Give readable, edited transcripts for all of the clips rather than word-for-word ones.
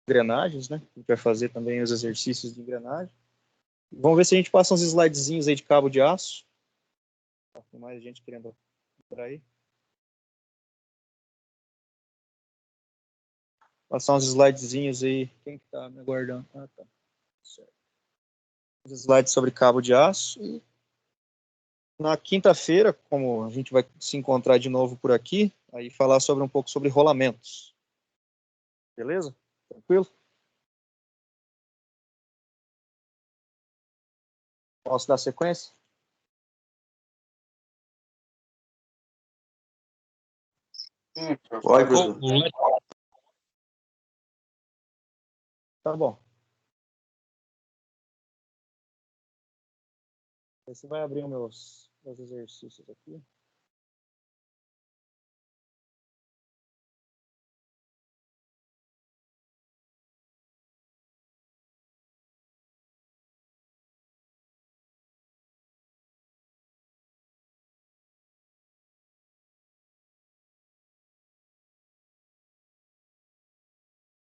engrenagens, né? A gente vai fazer também os exercícios de engrenagem. Vamos ver se a gente passa uns slidezinhos aí de cabo de aço. Tem mais gente querendo por aí. Passar uns slidezinhos aí. Quem que tá me aguardando? Ah, tá. Certo. Os slides sobre cabo de aço. E na quinta-feira, como a gente vai se encontrar de novo por aqui, aí falar sobre um pouco sobre rolamentos. Beleza? Tranquilo? Posso dar sequência? Pode, professor. Tá bom. Você vai abrir os meus exercícios aqui.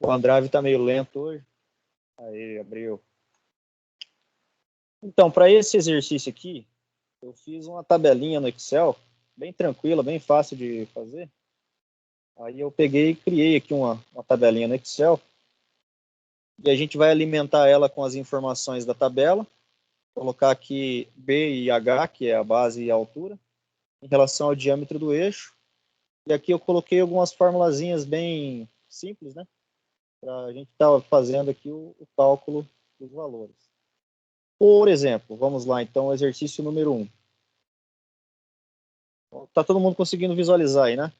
O Andrade está meio lento hoje. Aí, abriu. Então, para esse exercício aqui, eu fiz uma tabelinha no Excel, bem tranquila, bem fácil de fazer. Aí eu peguei e criei aqui uma tabelinha no Excel. E a gente vai alimentar ela com as informações da tabela. Colocar aqui B e H, que é a base e a altura, em relação ao diâmetro do eixo. E aqui eu coloquei algumas formulazinhas bem simples, né? Para a gente estar fazendo aqui o cálculo dos valores. Por exemplo, vamos lá, então, exercício número 1. Tá todo mundo conseguindo visualizar aí, né?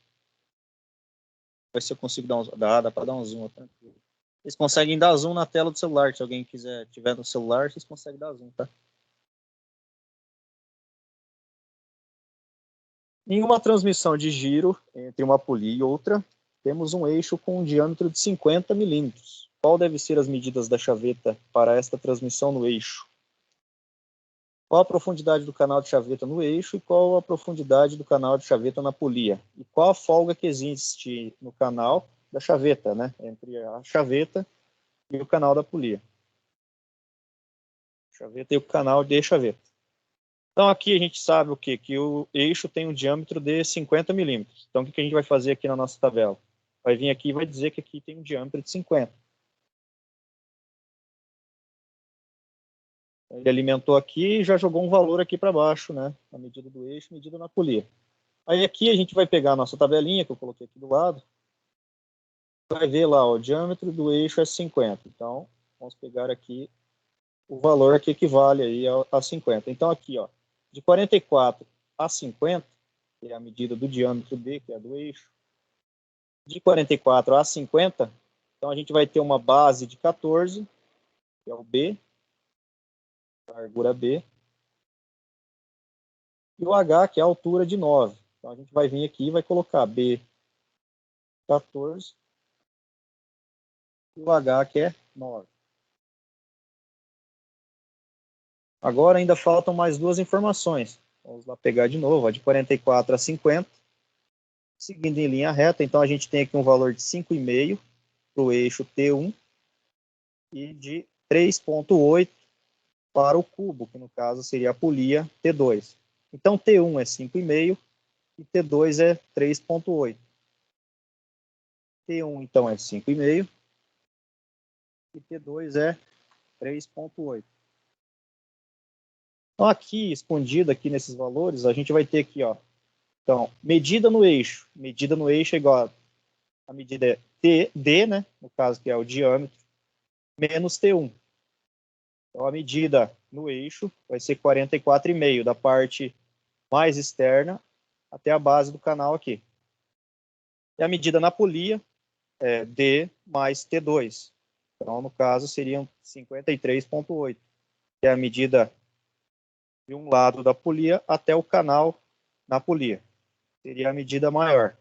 Ver se eu consigo dar um... Dá para dar um zoom, tranquilo. Vocês conseguem dar zoom na tela do celular. Se alguém tiver no celular, vocês conseguem dar zoom, tá? Em uma transmissão de giro entre uma polia e outra, temos um eixo com um diâmetro de 50 milímetros. Qual deve ser as medidas da chaveta para esta transmissão no eixo? Qual a profundidade do canal de chaveta no eixo e qual a profundidade do canal de chaveta na polia? E qual a folga que existe no canal da chaveta, né? Entre a chaveta e o canal da polia. Chaveta e o canal de chaveta. Então aqui a gente sabe o quê? Que o eixo tem um diâmetro de 50 milímetros. Então o que a gente vai fazer aqui na nossa tabela? Vai vir aqui e vai dizer que aqui tem um diâmetro de 50. Ele alimentou aqui e já jogou um valor aqui para baixo, né? A medida do eixo, medida na polia. Aí aqui a gente vai pegar a nossa tabelinha, que eu coloquei aqui do lado. Vai ver lá, ó, o diâmetro do eixo é 50. Então, vamos pegar aqui o valor que equivale aí a 50. Então aqui, ó, de 44 a 50, que é a medida do diâmetro D, que é do eixo, de 44 a 50, então a gente vai ter uma base de 14, que é o B, largura B, e o H, que é a altura de 9. Então a gente vai vir aqui e vai colocar B 14 e o H, que é 9. Agora ainda faltam mais duas informações. Vamos lá pegar de novo, ó, de 44 a 50, seguindo em linha reta. Então a gente tem aqui um valor de 5,5 para o eixo T1 e de 3,8 para o cubo, que no caso seria a polia T2. Então T1 é 5,5 e T2 é 3,8. T1 então é 5,5 e T2 é 3,8. Então aqui, escondido aqui nesses valores, a gente vai ter aqui, ó. Então, medida no eixo. Medida no eixo é igual a medida é TD, né? No caso que é o diâmetro, menos T1. Então a medida no eixo vai ser 44,5 da parte mais externa até a base do canal aqui. E a medida na polia é D mais T2. Então, no caso, seriam 53,8, que é a medida de um lado da polia até o canal na polia. Seria a medida maior.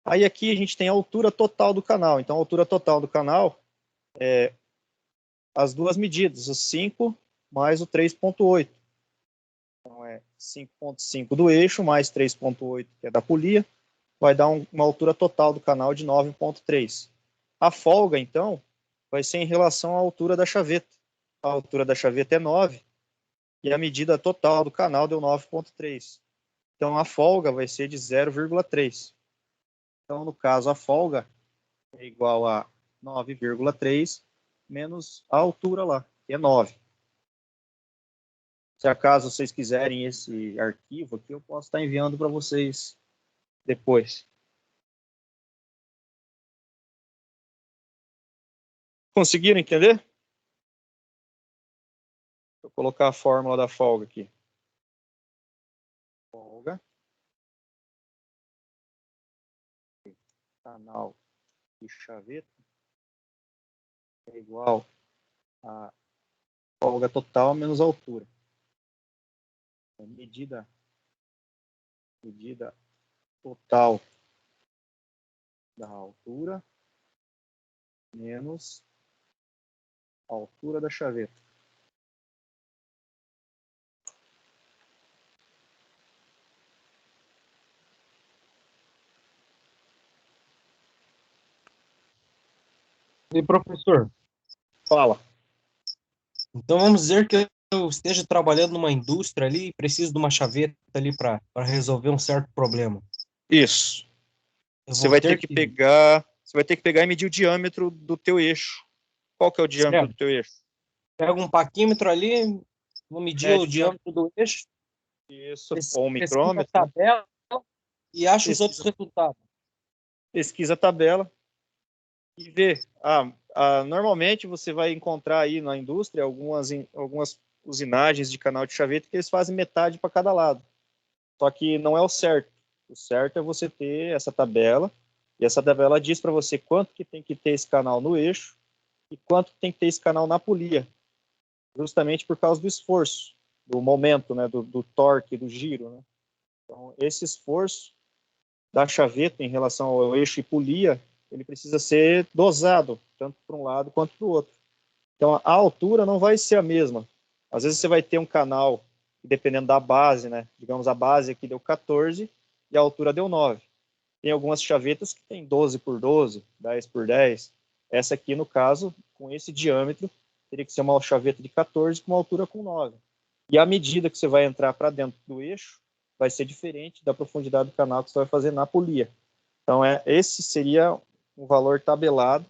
Aí aqui a gente tem a altura total do canal. Então, a altura total do canal é as duas medidas, o 5 mais o 3,8. Então, é 5,5 do eixo mais 3,8, que é da polia, vai dar uma altura total do canal de 9,3. A folga, então, vai ser em relação à altura da chaveta. A altura da chaveta é 9 e a medida total do canal deu 9,3. Então, a folga vai ser de 0,3. Então, no caso, a folga é igual a 9,3 menos a altura lá, que é 9. Se acaso vocês quiserem esse arquivo aqui, eu posso estar enviando para vocês depois. Conseguiram entender? Vou colocar a fórmula da folga aqui. Folga. Canal de chaveta é igual a folga total menos a altura. Medida total da altura menos a altura da chaveta. E professor, Fala. então vamos dizer que eu esteja trabalhando numa indústria ali e preciso de uma chaveta ali para resolver um certo problema. Isso. Eu Você vou vai ter ter que pegar e medir o diâmetro do teu eixo. Qual que é o diâmetro do teu eixo? Pego um paquímetro ali, vou medir o diâmetro do eixo. Isso, ou um micrômetro. Pesquisa a tabela e acho os outros Pesquisa, resultados. pesquisa a tabela e vê. Normalmente você vai encontrar aí na indústria algumas usinagens de canal de chaveta que eles fazem metade para cada lado. Só que não é o certo. O certo é você ter essa tabela, e essa tabela diz para você quanto que tem que ter esse canal no eixo e quanto que tem que ter esse canal na polia, justamente por causa do esforço, do momento, né, do torque, do giro. Né? Então, esse esforço da chaveta em relação ao eixo e polia, ele precisa ser dosado, tanto para um lado quanto para o outro. Então, a altura não vai ser a mesma. Às vezes você vai ter um canal, dependendo da base, né? Digamos, a base aqui deu 14 e a altura deu 9. Tem algumas chavetas que tem 12 por 12, 10 por 10. Essa aqui, no caso, com esse diâmetro, teria que ser uma chaveta de 14 com uma altura com 9. E a medida que você vai entrar para dentro do eixo vai ser diferente da profundidade do canal que você vai fazer na polia. Então, esse seria um valor tabelado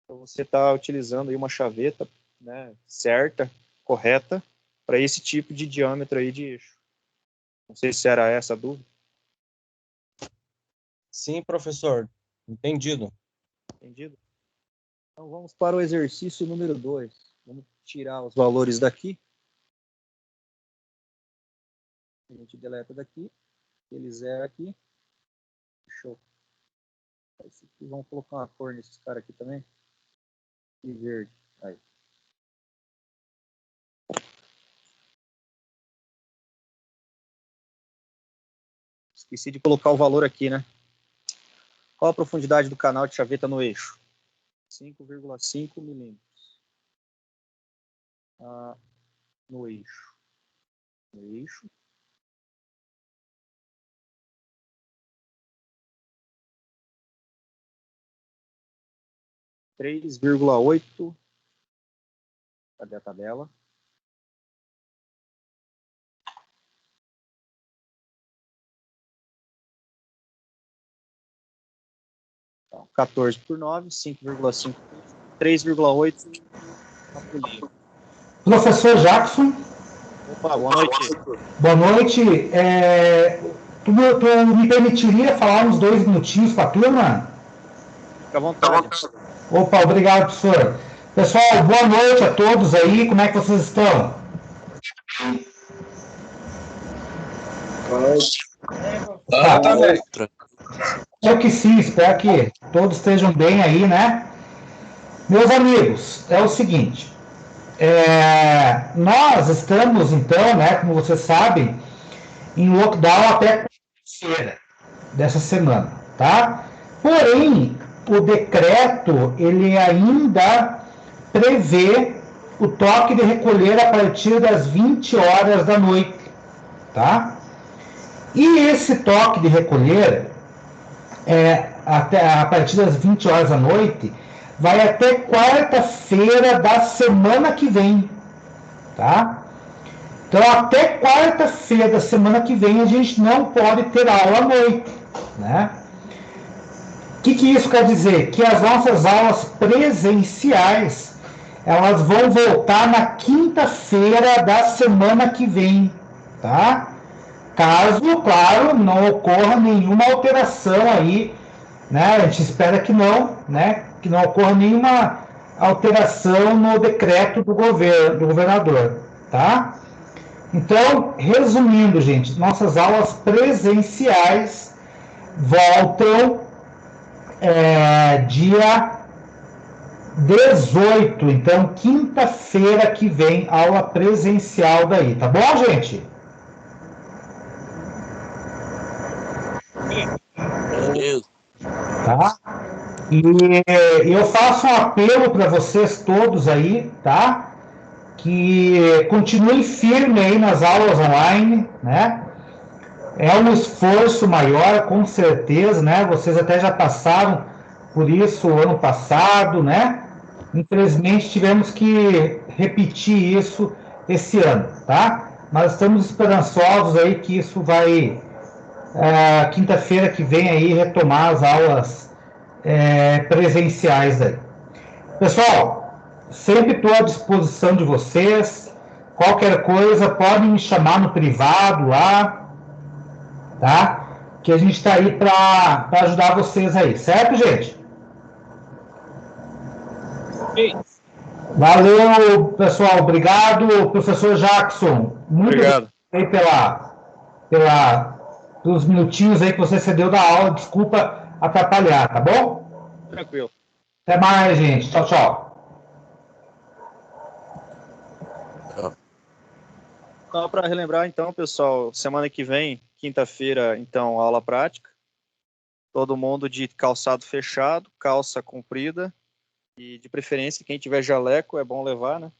para você estar utilizando aí uma chaveta, né, certa, correta, para esse tipo de diâmetro aí de eixo. Não sei se era essa a dúvida. Sim, professor. Entendido. Entendido? Então, vamos para o exercício número 2. Vamos tirar os valores daqui. A gente deleta daqui. Ele zero aqui. Show. Vamos colocar uma cor nesses caras aqui também. E verde. Aí. Esqueci de colocar o valor aqui, né? Qual a profundidade do canal de chaveta no eixo? 5,5 milímetros. No eixo. No eixo. (3,8). Cadê a tabela? Então, 14 por 9, 5,5, 3,8 na polia. Professor Jackson. Opa, boa noite. Boa noite. Tu me permitiria falar uns 2 minutinhos para a turma? Fica à vontade. Opa, obrigado, professor. Pessoal, boa noite a todos aí. Como é que vocês estão? Tá bem. Espero que sim, espero que todos estejam bem aí, né? Meus amigos, é o seguinte. Nós estamos, então, né, como vocês sabem, em lockdown até quarta-feira dessa semana, tá? Porém, o decreto, ele ainda prevê o toque de recolher a partir das 20 horas da noite, tá? E esse toque de recolher, até a partir das 20 horas da noite, vai até quarta-feira da semana que vem, tá? Então, até quarta-feira da semana que vem, a gente não pode ter aula à noite, né? O que isso quer dizer? Que as nossas aulas presenciais, elas vão voltar na quinta-feira da semana que vem, tá? Caso, claro, não ocorra nenhuma alteração aí, né? A gente espera que não, né? Que não ocorra nenhuma alteração no decreto do governador, tá? Então, resumindo, gente, nossas aulas presenciais voltam dia 18, então quinta-feira que vem, aula presencial daí, tá bom, gente? Beleza. Tá? E eu faço um apelo para vocês todos aí, tá? Que continuem firme aí nas aulas online, né? É um esforço maior, com certeza, né? Vocês até já passaram por isso ano passado, né? Infelizmente tivemos que repetir isso esse ano, tá? Mas estamos esperançosos aí que isso vai, quinta-feira que vem aí, retomar as aulas presenciais aí. Pessoal, sempre estou à disposição de vocês. Qualquer coisa, podem me chamar no privado lá, tá? Que a gente está aí para ajudar vocês aí, certo, gente? Valeu, pessoal. Obrigado, professor Jackson. Muito Obrigado. aí pelos minutinhos aí que você cedeu da aula. Desculpa atrapalhar, tá bom? Tranquilo. Até mais, gente. Tchau, tchau. Só para relembrar, então, pessoal, semana que vem, quinta-feira, então, aula prática. Todo mundo de calçado fechado, calça comprida e, de preferência, quem tiver jaleco é bom levar, né?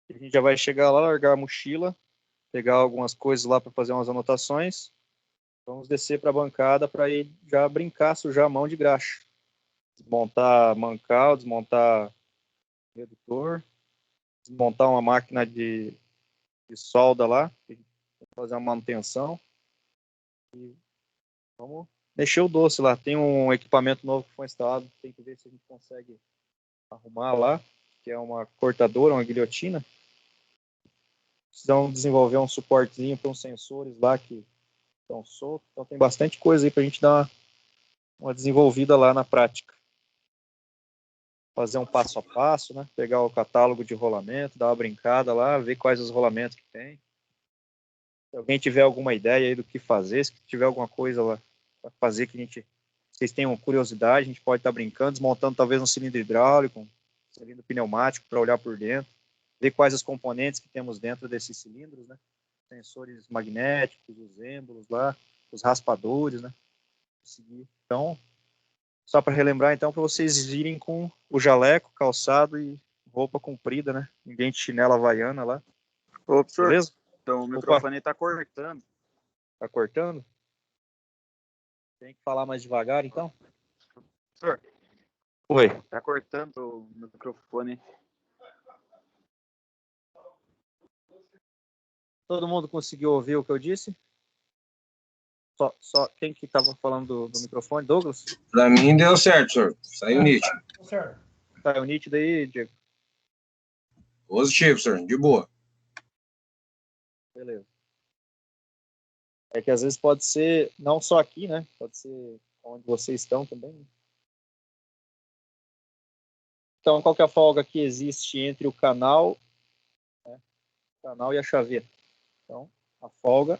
A gente já vai chegar lá, largar a mochila, pegar algumas coisas lá para fazer umas anotações. Vamos descer para a bancada para ir já brincar, sujar a mão de graxa. Desmontar mancal, desmontar redutor, desmontar uma máquina de solda lá, fazer uma manutenção. E vamos mexer o doce lá. Tem um equipamento novo que foi instalado, tem que ver se a gente consegue arrumar lá, que é uma cortadora, uma guilhotina. Precisamos desenvolver um suportezinho para uns sensores lá que estão soltos. Então tem bastante coisa aí para a gente dar uma desenvolvida lá na prática. Fazer um passo a passo, né? Pegar o catálogo de rolamento, dar uma brincada lá, ver quais os rolamentos que tem. Se alguém tiver alguma ideia aí do que fazer, se tiver alguma coisa lá para fazer que vocês tenham curiosidade, a gente pode estar brincando, desmontando talvez um cilindro hidráulico, um cilindro pneumático para olhar por dentro, ver quais os componentes que temos dentro desses cilindros, né? Sensores magnéticos, os êmbolos lá, os raspadores, né? Então, só para relembrar, então, para vocês virem com o jaleco, calçado e roupa comprida, né? Ninguém de chinela havaiana lá. Ô, professor, beleza? então o microfone tá cortando. Tá cortando? Tem que falar mais devagar, então? Professor, Oi. tá cortando o microfone. Todo mundo conseguiu ouvir o que eu disse? Só quem que estava falando do microfone? Douglas? Pra mim deu certo, senhor. Saiu nítido. Tá nítido aí, Diego? Positivo, senhor. De boa. Beleza. É que às vezes pode ser, não só aqui, né? Pode ser onde vocês estão também. Então, qual que é a folga que existe entre o canal, né, e a chaveta? Então, a folga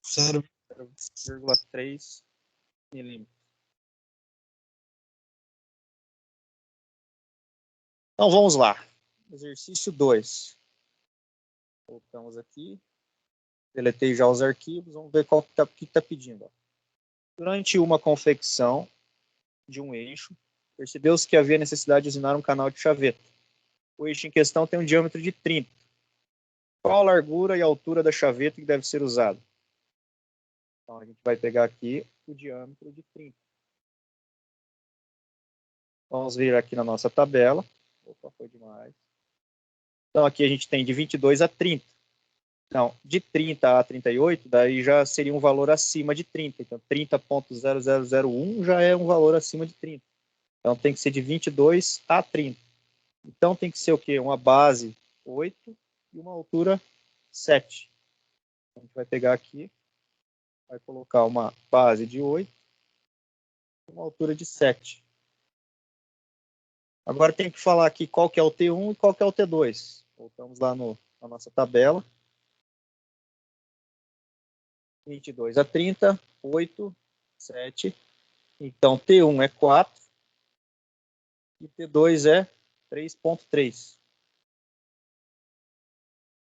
0,3 milímetros. Então, vamos lá. Exercício 2. Voltamos aqui. Deletei já os arquivos. Vamos ver qual que está pedindo. Ó. Durante uma confecção de um eixo, percebeu-se que havia necessidade de usinar um canal de chaveta. O eixo em questão tem um diâmetro de 30. Qual a largura e a altura da chaveta que deve ser usada? Então, a gente vai pegar aqui o diâmetro de 30. Vamos vir aqui na nossa tabela. Opa, foi demais. Então, aqui a gente tem de 22 a 30. Não, de 30 a 38, daí já seria um valor acima de 30. Então, 30.0001 já é um valor acima de 30. Então, tem que ser de 22 a 30. Então, tem que ser o quê? Uma base 8 e uma altura 7. A gente vai pegar aqui, vai colocar uma base de 8 e uma altura de 7. Agora tem que falar aqui qual que é o T1 e qual que é o T2. Voltamos lá na nossa tabela. 22 a 30, 8, 7. Então, T1 é 4 e T2 é 3.3.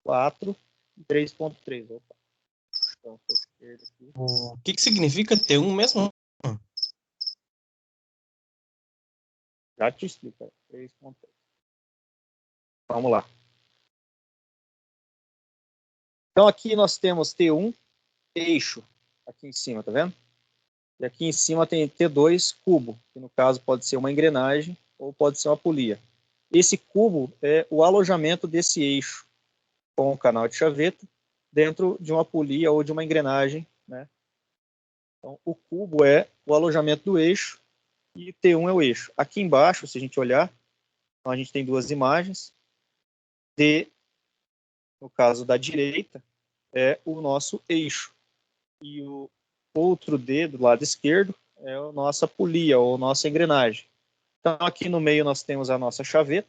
4 e 3.3. Opa. Então, aqui. O que significa T1 mesmo? Já te explico. 3.3. Vamos lá. Então, aqui nós temos T1, eixo, aqui em cima, tá vendo? E aqui em cima tem T2, cubo, que no caso pode ser uma engrenagem ou pode ser uma polia. Esse cubo é o alojamento desse eixo com o canal de chaveta dentro de uma polia ou de uma engrenagem, né? Então, o cubo é o alojamento do eixo e T1 é o eixo. Aqui embaixo, se a gente olhar, então a gente tem duas imagens. D, no caso da direita, é o nosso eixo. E o outro D, do lado esquerdo, é a nossa polia ou nossa engrenagem. Então, aqui no meio nós temos a nossa chaveta.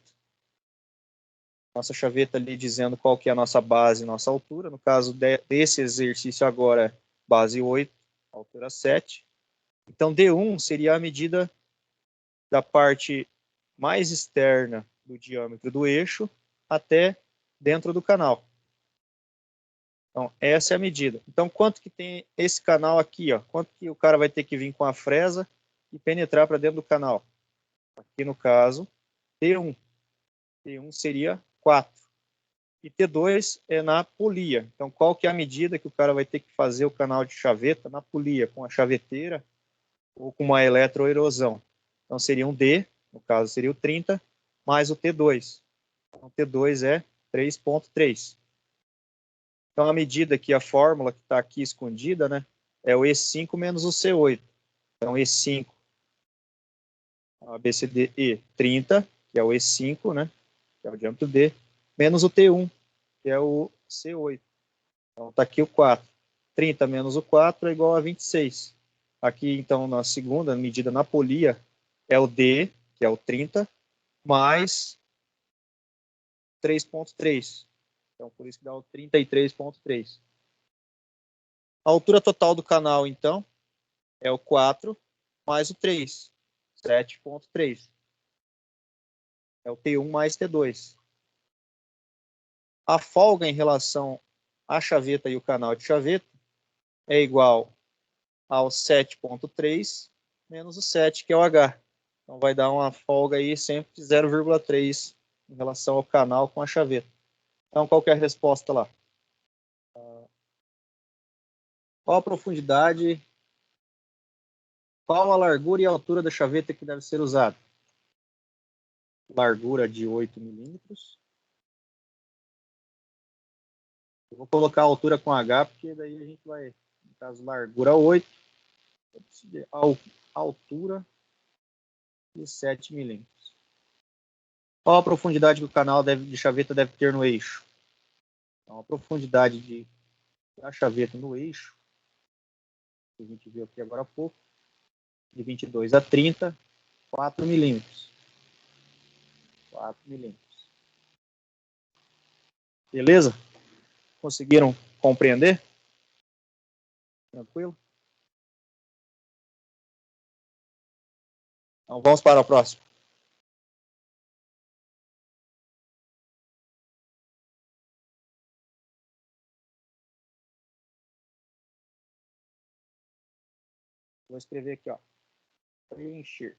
Nossa chaveta ali dizendo qual que é a nossa base, nossa altura. No caso desse exercício agora é base 8, altura 7. Então, D1 seria a medida da parte mais externa do diâmetro do eixo até dentro do canal. Então, essa é a medida. Então, quanto que tem esse canal aqui? Ó? Quanto que o cara vai ter que vir com a fresa e penetrar para dentro do canal? Aqui, no caso, T1. T1 seria 4. E T2 é na polia. Então, qual que é a medida que o cara vai ter que fazer o canal de chaveta na polia? Com a chaveteira ou com uma eletroerosão? Então, seria um D, no caso seria o 30, mais o T2. Então, T2 é 3.3. Então, a medida que a fórmula que está aqui escondida, né, é o E5 menos o C8. Então, E5, ABCDE 30, que é o E5, né, que é o diâmetro D, menos o T1, que é o C8. Então, está aqui o 4. 30 menos o 4 é igual a 26. Aqui, então, na segunda medida na polia, é o D, que é o 30, mais 3.3. Então, por isso que dá o 33.3. A altura total do canal, então, é o 4 mais o 3, 7.3. É o T1 mais T2. A folga em relação à chaveta e o canal de chaveta é igual ao 7.3 menos o 7, que é o H. Então, vai dar uma folga aí sempre de 0,3 em relação ao canal com a chaveta. Então, qual que é a resposta lá? Qual a profundidade, qual a largura e a altura da chaveta que deve ser usada? Largura de 8 milímetros. Eu vou colocar a altura com H, porque daí a gente vai, no caso, largura 8, altura de 7 milímetros. Qual a profundidade que o canal de chaveta deve ter no eixo? Então, a profundidade da chaveta no eixo, que a gente viu aqui agora há pouco, de 22 a 30, 4 milímetros. 4 milímetros. Beleza? Conseguiram compreender? Tranquilo? Então, vamos para o próximo. Vou escrever aqui, ó. Preencher.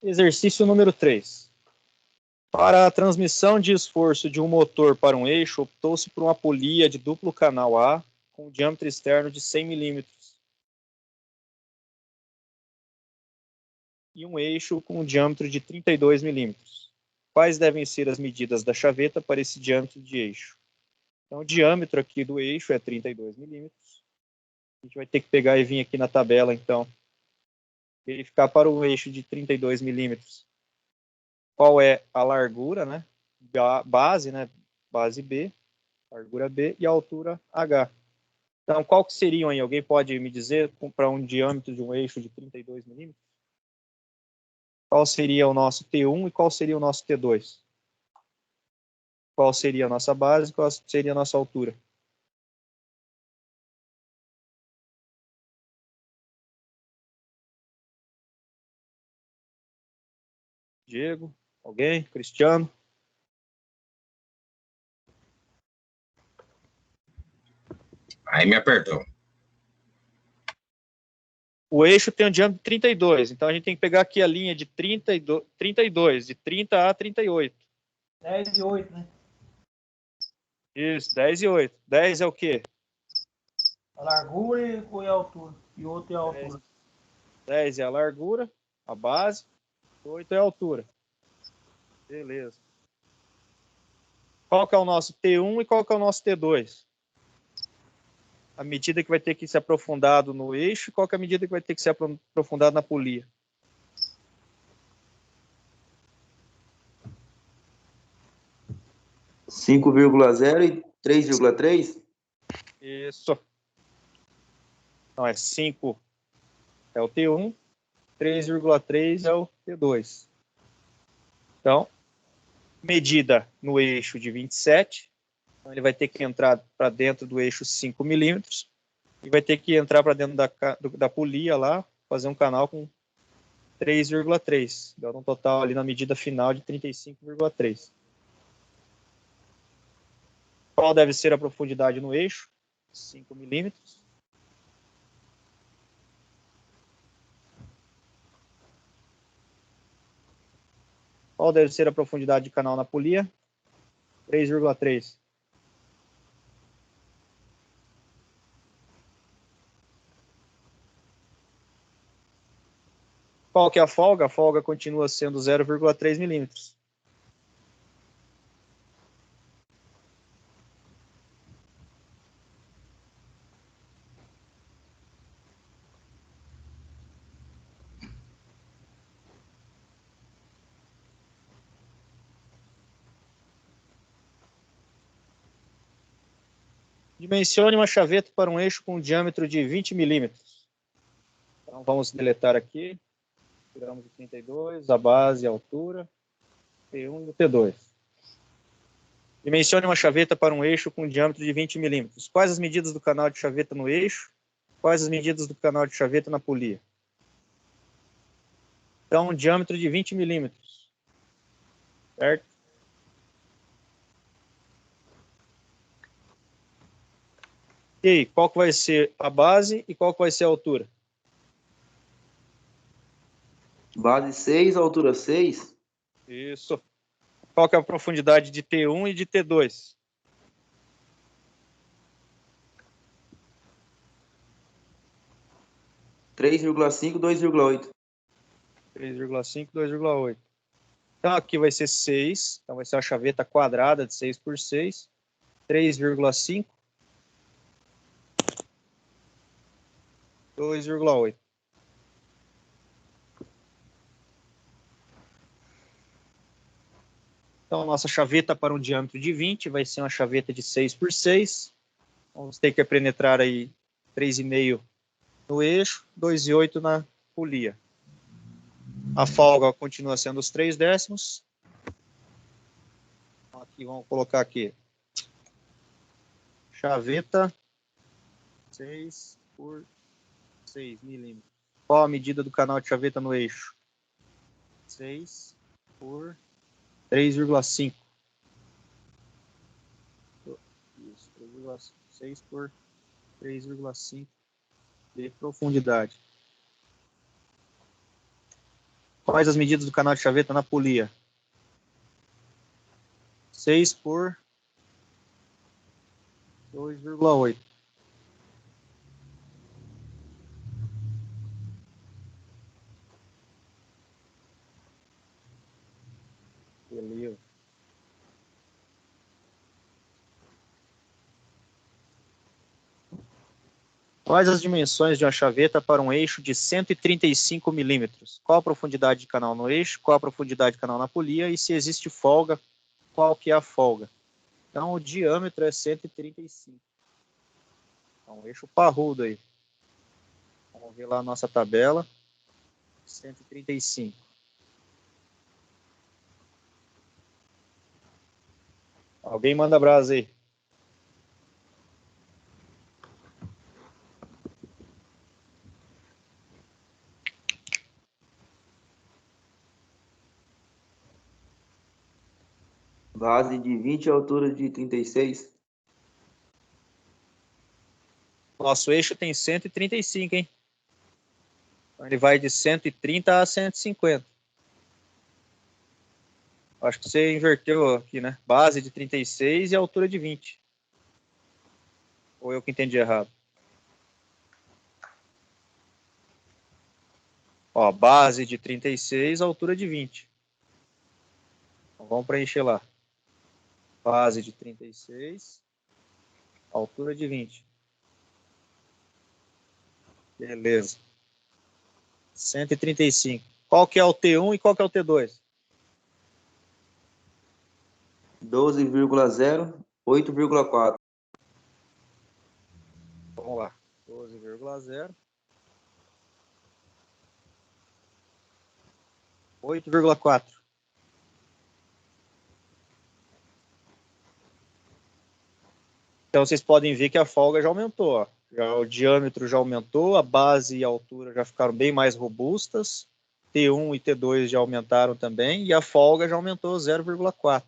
Exercício número 3. Para a transmissão de esforço de um motor para um eixo, optou-se por uma polia de duplo canal A com diâmetro externo de 100 mm e um eixo com diâmetro de 32 mm. Quais devem ser as medidas da chaveta para esse diâmetro de eixo? Então, o diâmetro aqui do eixo é 32 mm. A gente vai ter que pegar e vir aqui na tabela, então, verificar para o eixo de 32 milímetros qual é a largura, né? Base, né? Base B, largura B e a altura H. Então, qual que seriam aí? Alguém pode me dizer para um diâmetro de um eixo de 32 milímetros? Qual seria o nosso T1 e qual seria o nosso T2? Qual seria a nossa base e qual seria a nossa altura? Diego? Alguém? Cristiano? Aí me apertou. O eixo tem um diâmetro de 32, então a gente tem que pegar aqui a linha de 32 de 30 a 38. 10 e 8, né? Isso, 10 e 8. 10 é o quê? A largura e a altura. E o outro é a altura. 10 é a largura, a base, 8 é a altura. Beleza. Qual que é o nosso T1 e qual que é o nosso T2? A medida que vai ter que ser aprofundado no eixo e qual que é a medida que vai ter que ser aprofundado na polia? Cinco vírgula zero e 3,3? Isso. Então é 5 é o T1, 3,3 é o T2. Então, medida no eixo de 27, então ele vai ter que entrar para dentro do eixo 5 milímetros e vai ter que entrar para dentro da polia lá, fazer um canal com 3,3, dando um total ali na medida final de 35,3. Qual deve ser a profundidade no eixo? 5 milímetros. Qual deve ser a profundidade de canal na polia? 3,3. Qual que é a folga? A folga continua sendo 0,3 milímetros. Dimensione uma chaveta para um eixo com um diâmetro de 20 milímetros. Então, vamos deletar aqui. Tiramos o 32, a base, a altura, T1 e o T2. Dimensione uma chaveta para um eixo com um diâmetro de 20 milímetros. Quais as medidas do canal de chaveta no eixo? Quais as medidas do canal de chaveta na polia? Então, um diâmetro de 20 milímetros. Certo? E aí, qual que vai ser a base e qual que vai ser a altura? Base 6, altura 6. Isso. Qual que é a profundidade de T1 e de T2? Três vírgula cinco, 2,8. 3,5, 2,8. Então, aqui vai ser 6. Então, vai ser uma chaveta quadrada de 6 por 6. 3,5. 2,8. Então, nossa chaveta para um diâmetro de 20 vai ser uma chaveta de 6 por 6. Vamos ter que penetrar aí 3,5 no eixo, 2,8 na polia. A folga continua sendo os 3 décimos. Aqui, vamos colocar aqui. Chaveta 6 por 6 milímetros. Qual a medida do canal de chaveta no eixo? 6 por 3,5. 6 por 3,5 de profundidade. Quais as medidas do canal de chaveta na polia? 6 por 2,8. Beleza. Quais as dimensões de uma chaveta para um eixo de 135 milímetros? Qual a profundidade de canal no eixo? Qual a profundidade de canal na polia? E se existe folga, qual que é a folga? Então, o diâmetro é 135. Então, um eixo parrudo aí. Vamos ver lá a nossa tabela. 135. Alguém manda brasa aí. Base de 20 e altura de 36. Nosso eixo tem 135, hein? Então, ele vai de 130 a 150. Acho que você inverteu aqui, né? Base de 36 e altura de 20. Ou eu que entendi errado? Ó, base de 36, altura de 20. Então, vamos preencher lá. Base de 36, altura de 20. Beleza. 135. Qual que é o T1 e qual que é o T2? 12,0, 8,4. Vamos lá. 12,0. 8,4. Então, vocês podem ver que a folga já aumentou. Ó. Já, o diâmetro já aumentou, a base e a altura já ficaram bem mais robustas. T1 e T2 já aumentaram também, e a folga já aumentou 0,4.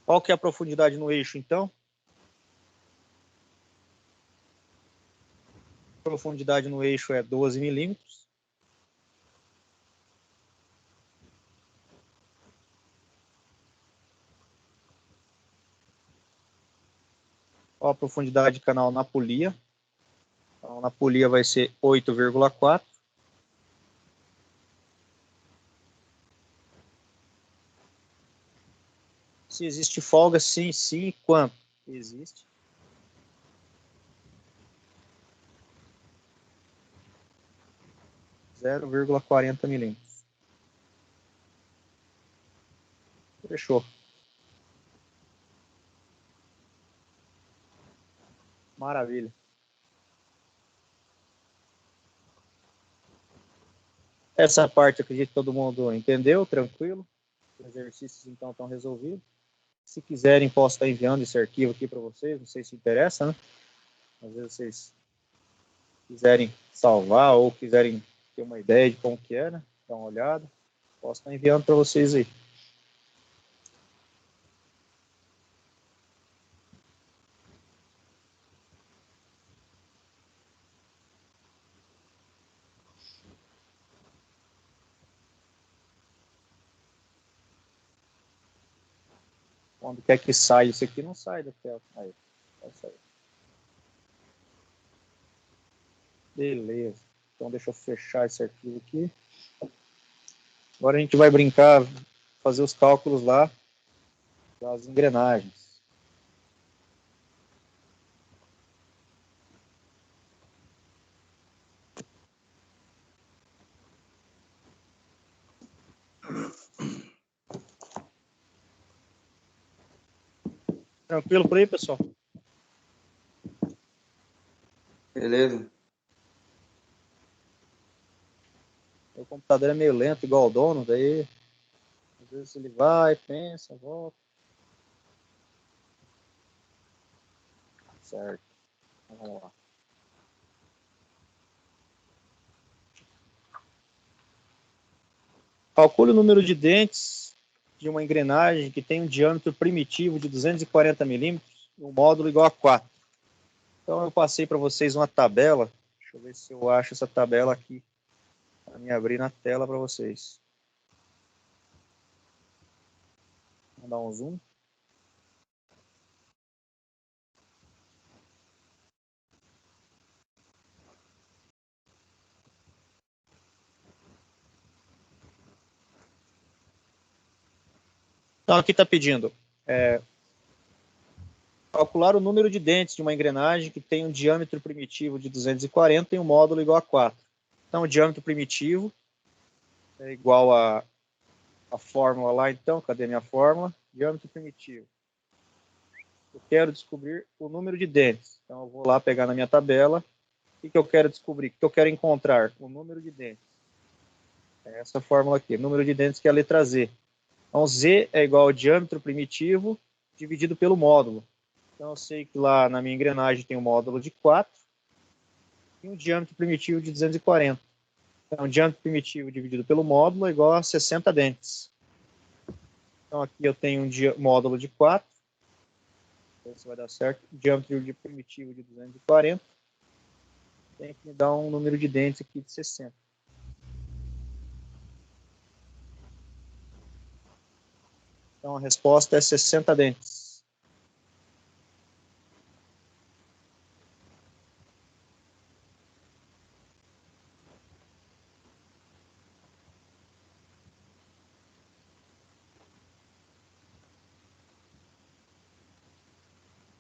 Qual que é a profundidade no eixo, então? A profundidade no eixo é 12 milímetros. Qual a profundidade de canal na polia? Então, na polia vai ser 8,4. Se existe folga, sim, sim. Quanto? Existe. Zero vírgula 40 milímetros. Fechou. Maravilha. Essa parte, acredito que todo mundo entendeu, tranquilo. Os exercícios, então, estão resolvidos. Se quiserem, posso estar enviando esse arquivo aqui para vocês. Não sei se interessa, né? Às vezes vocês quiserem salvar ou quiserem ter uma ideia de como que é, né? Dar uma olhada. Posso estar enviando para vocês aí. Quando quer que saia isso aqui, não sai da tela. Aí, vai sair. Beleza. Então, deixa eu fechar esse arquivo aqui. Agora a gente vai brincar, fazer os cálculos lá das engrenagens. Tranquilo por aí, pessoal? Beleza? O computador é meio lento, igual o dono, daí às vezes ele vai, pensa, volta. Certo. Vamos lá. Calcule o número de dentes de uma engrenagem que tem um diâmetro primitivo de 240 milímetros e um módulo igual a 4. Então, eu passei para vocês uma tabela. Deixa eu ver se eu acho essa tabela aqui para me abrir na tela para vocês. Vou dar um zoom. Então, aqui está pedindo calcular o número de dentes de uma engrenagem que tem um diâmetro primitivo de 240 e um módulo igual a 4. Então, o diâmetro primitivo é igual a fórmula lá, então, cadê minha fórmula? Diâmetro primitivo. Eu quero descobrir o número de dentes. Então, eu vou lá pegar na minha tabela. O que eu quero descobrir? O que eu quero encontrar? O número de dentes. É essa fórmula aqui, número de dentes, que é a letra Z. Então, Z é igual ao diâmetro primitivo dividido pelo módulo. Então, eu sei que lá na minha engrenagem tem um módulo de 4 e um diâmetro primitivo de 240. Então, o diâmetro primitivo dividido pelo módulo é igual a 60 dentes. Então, aqui eu tenho um módulo de 4. Isso vai dar certo. Diâmetro primitivo de 240. Tem que me dar um número de dentes aqui de 60. Então, a resposta é 60 dentes.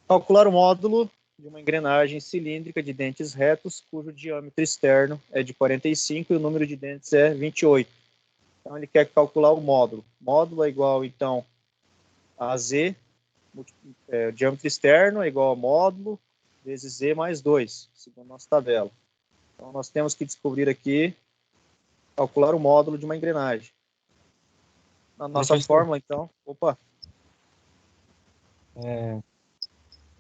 Calcular o módulo de uma engrenagem cilíndrica de dentes retos, cujo diâmetro externo é de 45 e o número de dentes é 28. Então, ele quer calcular o módulo. Módulo é igual, então, a Z, o diâmetro externo é igual a módulo vezes Z mais 2, segundo a nossa tabela. Então, nós temos que descobrir aqui, calcular o módulo de uma engrenagem. Na nossa fórmula, então,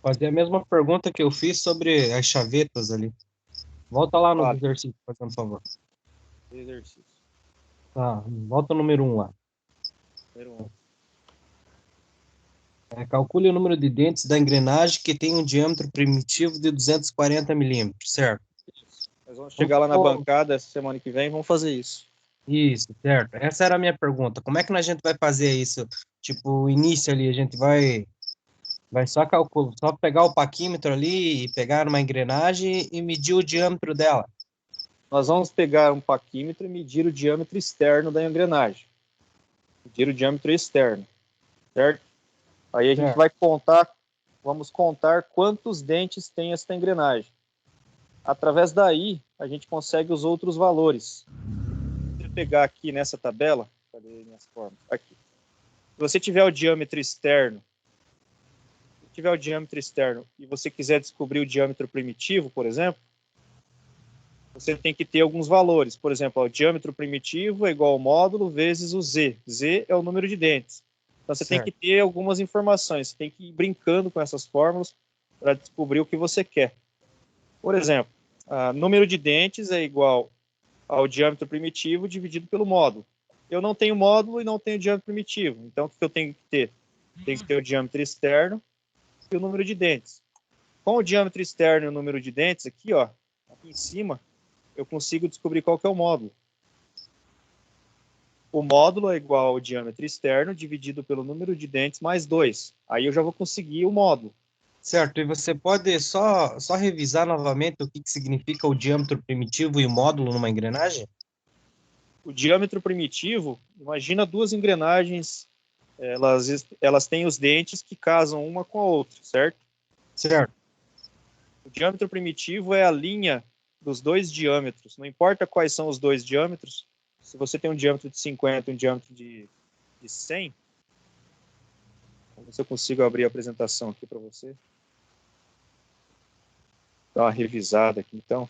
Fazer a mesma pergunta que eu fiz sobre as chavetas ali. Volta lá no exercício, fazendo favor. Exercício. Tá, volta o número 1 lá. Número 1. Calcule o número de dentes da engrenagem que tem um diâmetro primitivo de 240 milímetros, certo? Nós vamos chegar lá na bancada essa semana que vem e vamos fazer isso. Isso, certo. Essa era a minha pergunta. Como é que a gente vai fazer isso? Tipo, o início ali, a gente vai só calcular, só pegar o paquímetro ali e pegar uma engrenagem e medir o diâmetro dela. Nós vamos pegar um paquímetro e medir o diâmetro externo da engrenagem. Medir o diâmetro externo, certo? Aí a gente vai contar, vamos contar quantos dentes tem esta engrenagem. Através daí, a gente consegue os outros valores. Se eu pegar aqui nessa tabela, cadê minhas formas? Aqui. Se você tiver o diâmetro externo, e você quiser descobrir o diâmetro primitivo, por exemplo, você tem que ter alguns valores. Por exemplo, o diâmetro primitivo é igual ao módulo vezes o Z. Z é o número de dentes. Então, você tem que ter algumas informações. Você tem que ir brincando com essas fórmulas para descobrir o que você quer. Por exemplo, número de dentes é igual ao diâmetro primitivo dividido pelo módulo. Eu não tenho módulo e não tenho diâmetro primitivo. Então, o que eu tenho que ter? Tenho que ter o diâmetro externo e o número de dentes. Com o diâmetro externo e o número de dentes, aqui em cima, eu consigo descobrir qual que é o módulo. O módulo é igual ao diâmetro externo dividido pelo número de dentes mais 2. Aí eu já vou conseguir o módulo. Certo, e você pode só revisar novamente o que significa o diâmetro primitivo e o módulo numa engrenagem? O diâmetro primitivo, imagina duas engrenagens, elas têm os dentes que casam uma com a outra, certo? Certo. O diâmetro primitivo é a linha dos dois diâmetros. Não importa quais são os dois diâmetros, se você tem um diâmetro de 50 e um diâmetro de 100, vamos ver se eu consigo abrir a apresentação aqui para você. Dar uma revisada aqui, então.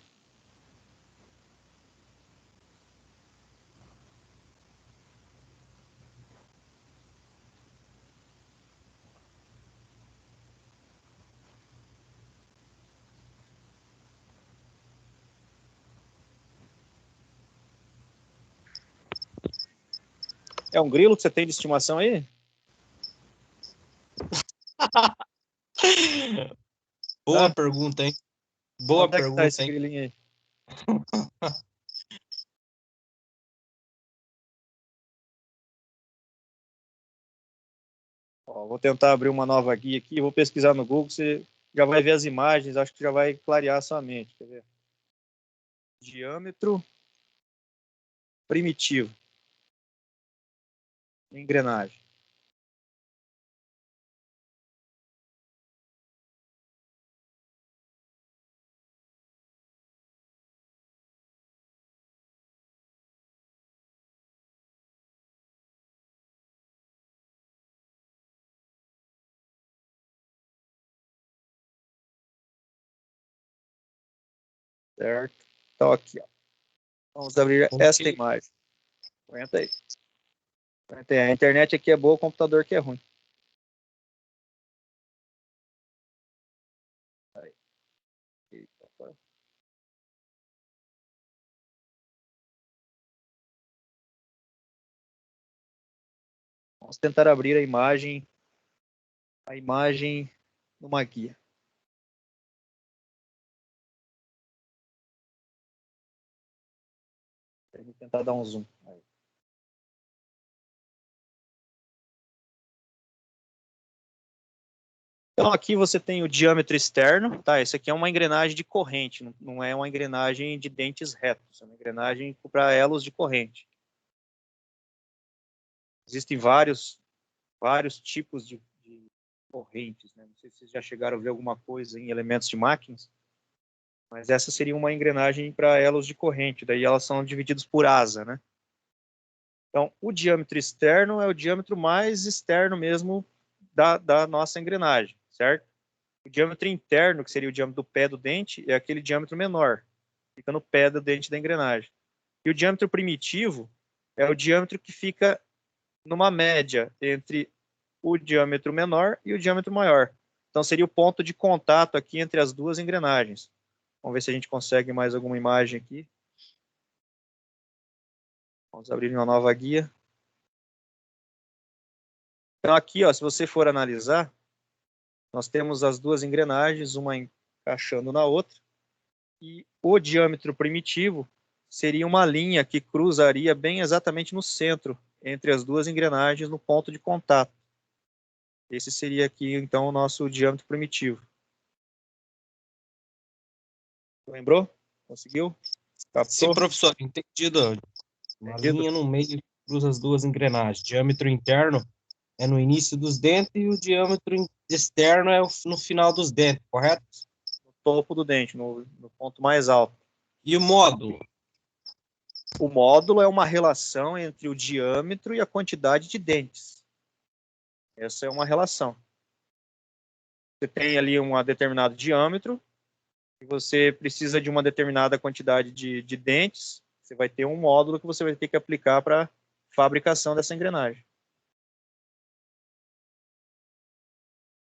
É um grilo que você tem de estimação aí? Boa pergunta, hein? Boa Onde é que tá esse pergunta, hein? grilinho aí? Vou tentar abrir uma nova guia aqui, vou pesquisar no Google, você já vai ver as imagens, acho que já vai clarear a sua mente. Quer ver? Diâmetro primitivo. Engrenagem. certo? Então, aqui, ó. Vamos abrir esta imagem. Aguenta aí. Aguenta aí. A internet aqui é boa, o computador que é ruim. Aí. Eita, pá. Vamos tentar abrir a imagem numa guia. Vou tentar dar um zoom. Aí. Então, aqui você tem o diâmetro externo, tá? Esse aqui é uma engrenagem de corrente, não é uma engrenagem de dentes retos, é uma engrenagem para elos de corrente. Existem vários tipos de correntes, né? Não sei se vocês já chegaram a ver alguma coisa em elementos de máquinas, mas essa seria uma engrenagem para elos de corrente, daí elas são divididas por asa, né? Então, o diâmetro externo é o diâmetro mais externo mesmo da nossa engrenagem, certo? O diâmetro interno, que seria o diâmetro do pé do dente, é aquele diâmetro menor, fica no pé do dente da engrenagem. E o diâmetro primitivo é o diâmetro que fica numa média entre o diâmetro menor e o diâmetro maior. Então, seria o ponto de contato aqui entre as duas engrenagens. Vamos ver se a gente consegue mais alguma imagem aqui. Vamos abrir uma nova guia. Então, aqui, ó, se você for analisar, nós temos as duas engrenagens, uma encaixando na outra, e o diâmetro primitivo seria uma linha que cruzaria bem exatamente no centro, entre as duas engrenagens, no ponto de contato. Esse seria aqui, então, o nosso diâmetro primitivo. Lembrou? Conseguiu? Sim, Captou? professor, entendido. Uma Entendido? linha no meio que cruza as duas engrenagens. Diâmetro interno é no início dos dentes e o diâmetro externo é no final dos dentes, correto? No topo do dente, no ponto mais alto. E o módulo? O módulo é uma relação entre o diâmetro e a quantidade de dentes. Essa é uma relação. Você tem ali um determinado diâmetro e você precisa de uma determinada quantidade de dentes. Você vai ter um módulo que você vai ter que aplicar para fabricação dessa engrenagem.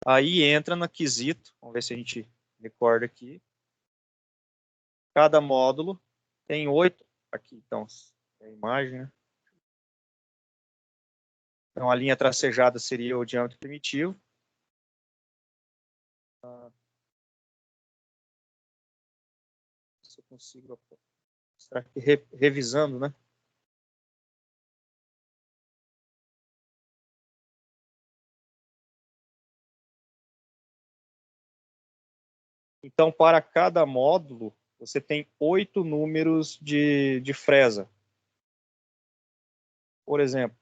Aí entra no quesito, vamos ver se a gente recorda aqui. Cada módulo tem 8, aqui então, é a imagem, né? Então a linha tracejada seria o diâmetro primitivo. Se eu consigo mostrar aqui, revisando, né? Então, para cada módulo, você tem 8 números de fresa. Por exemplo,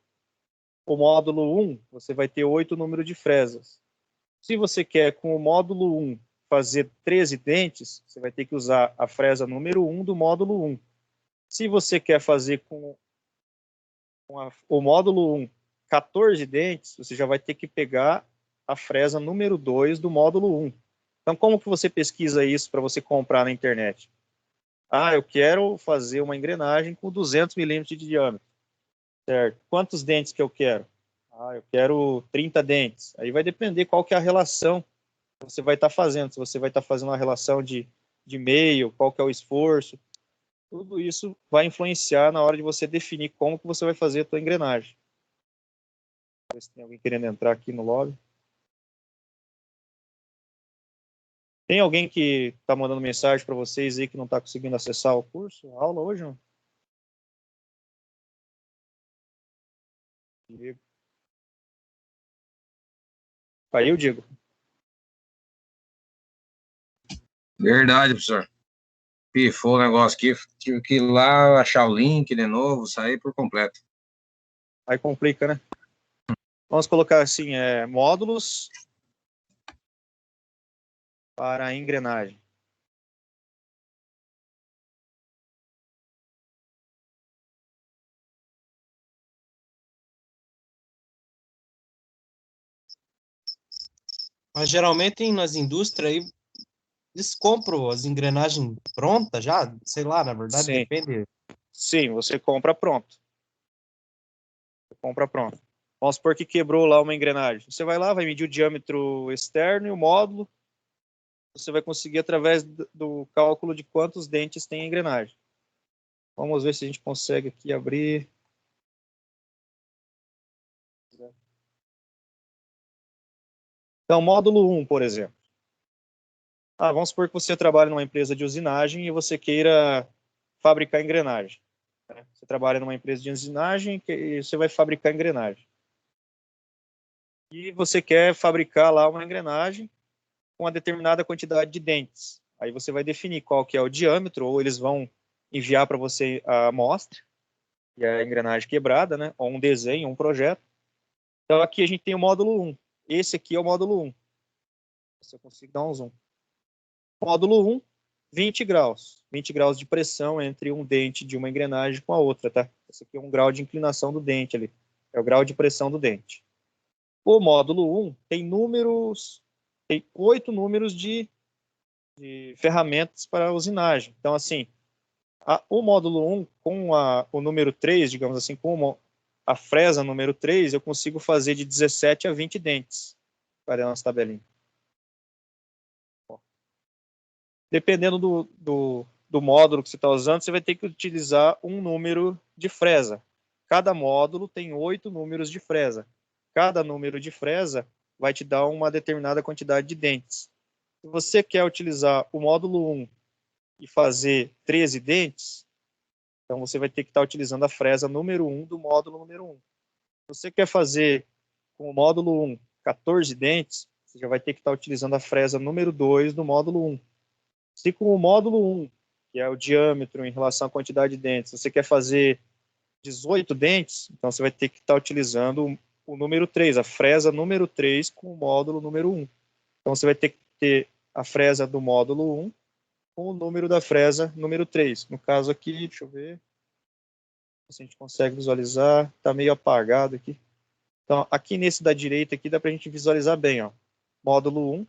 o módulo 1, você vai ter 8 números de fresas. Se você quer, com o módulo 1, fazer 13 dentes, você vai ter que usar a fresa número 1 do módulo 1. Se você quer fazer com o módulo 1 14 dentes, você já vai ter que pegar a fresa número 2 do módulo 1. Então, como que você pesquisa isso para você comprar na internet? Ah, eu quero fazer uma engrenagem com 200 milímetros de diâmetro. Certo. Quantos dentes que eu quero? Ah, eu quero 30 dentes. Aí vai depender qual que é a relação que você vai estar fazendo. Se você vai estar fazendo uma relação de meio, qual que é o esforço. Tudo isso vai influenciar na hora de você definir como que você vai fazer a tua engrenagem. Ver se tem alguém querendo entrar aqui no lobby. Tem alguém que está mandando mensagem para vocês aí que não está conseguindo acessar o curso, a aula hoje? Não? Diego. Aí eu digo. Verdade, professor. Pifou o negócio aqui. Tive que ir lá achar o link de novo, sair por completo. Aí complica, né? Vamos colocar assim, módulos para a engrenagem. Mas geralmente nas indústrias aí eles compram as engrenagens prontas já? Sei lá, na verdade, Sim. depende. Sim, você compra pronto. Você compra pronto. Vamos supor que quebrou lá uma engrenagem. Você vai lá, vai medir o diâmetro externo e o módulo. Você vai conseguir através do cálculo de quantos dentes tem a engrenagem. Vamos ver se a gente consegue aqui abrir. Então, módulo 1, por exemplo. Vamos supor que você trabalha numa empresa de usinagem e você queira fabricar engrenagem. Né? Você trabalha numa empresa de usinagem e você vai fabricar engrenagem. E você quer fabricar lá uma engrenagem com uma determinada quantidade de dentes. Aí você vai definir qual que é o diâmetro, ou eles vão enviar para você a amostra, e a engrenagem quebrada, né? Ou um desenho, um projeto. Então aqui a gente tem o módulo 1. Esse aqui é o módulo 1. Se eu consigo dar um zoom. Módulo 1, 20 graus. 20 graus de pressão entre um dente de uma engrenagem com a outra, tá? Esse aqui é um grau de inclinação do dente ali. É o grau de pressão do dente. O módulo 1 tem 8 números de ferramentas para usinagem. Então, assim, o módulo 1 com o número 3, digamos assim, com a fresa número 3, eu consigo fazer de 17 a 20 dentes. Para a nossa tabelinha. Dependendo do módulo que você está usando, você vai ter que utilizar um número de fresa. Cada módulo tem 8 números de fresa. Cada número de fresa vai te dar uma determinada quantidade de dentes. Se você quer utilizar o módulo 1 e fazer 13 dentes, então você vai ter que estar utilizando a fresa número 1 do módulo número 1. Se você quer fazer com o módulo 1 14 dentes, você já vai ter que estar utilizando a fresa número 2 do módulo 1. Se com o módulo 1, que é o diâmetro em relação à quantidade de dentes, você quer fazer 18 dentes, então você vai ter que estar utilizando o número 3, a fresa número 3 com o módulo número 1. Então você vai ter que ter a fresa do módulo 1 com o número da fresa número 3. No caso aqui, deixa eu ver se a gente consegue visualizar, está meio apagado aqui. Então, aqui nesse da direita aqui dá para a gente visualizar bem, ó. Módulo 1.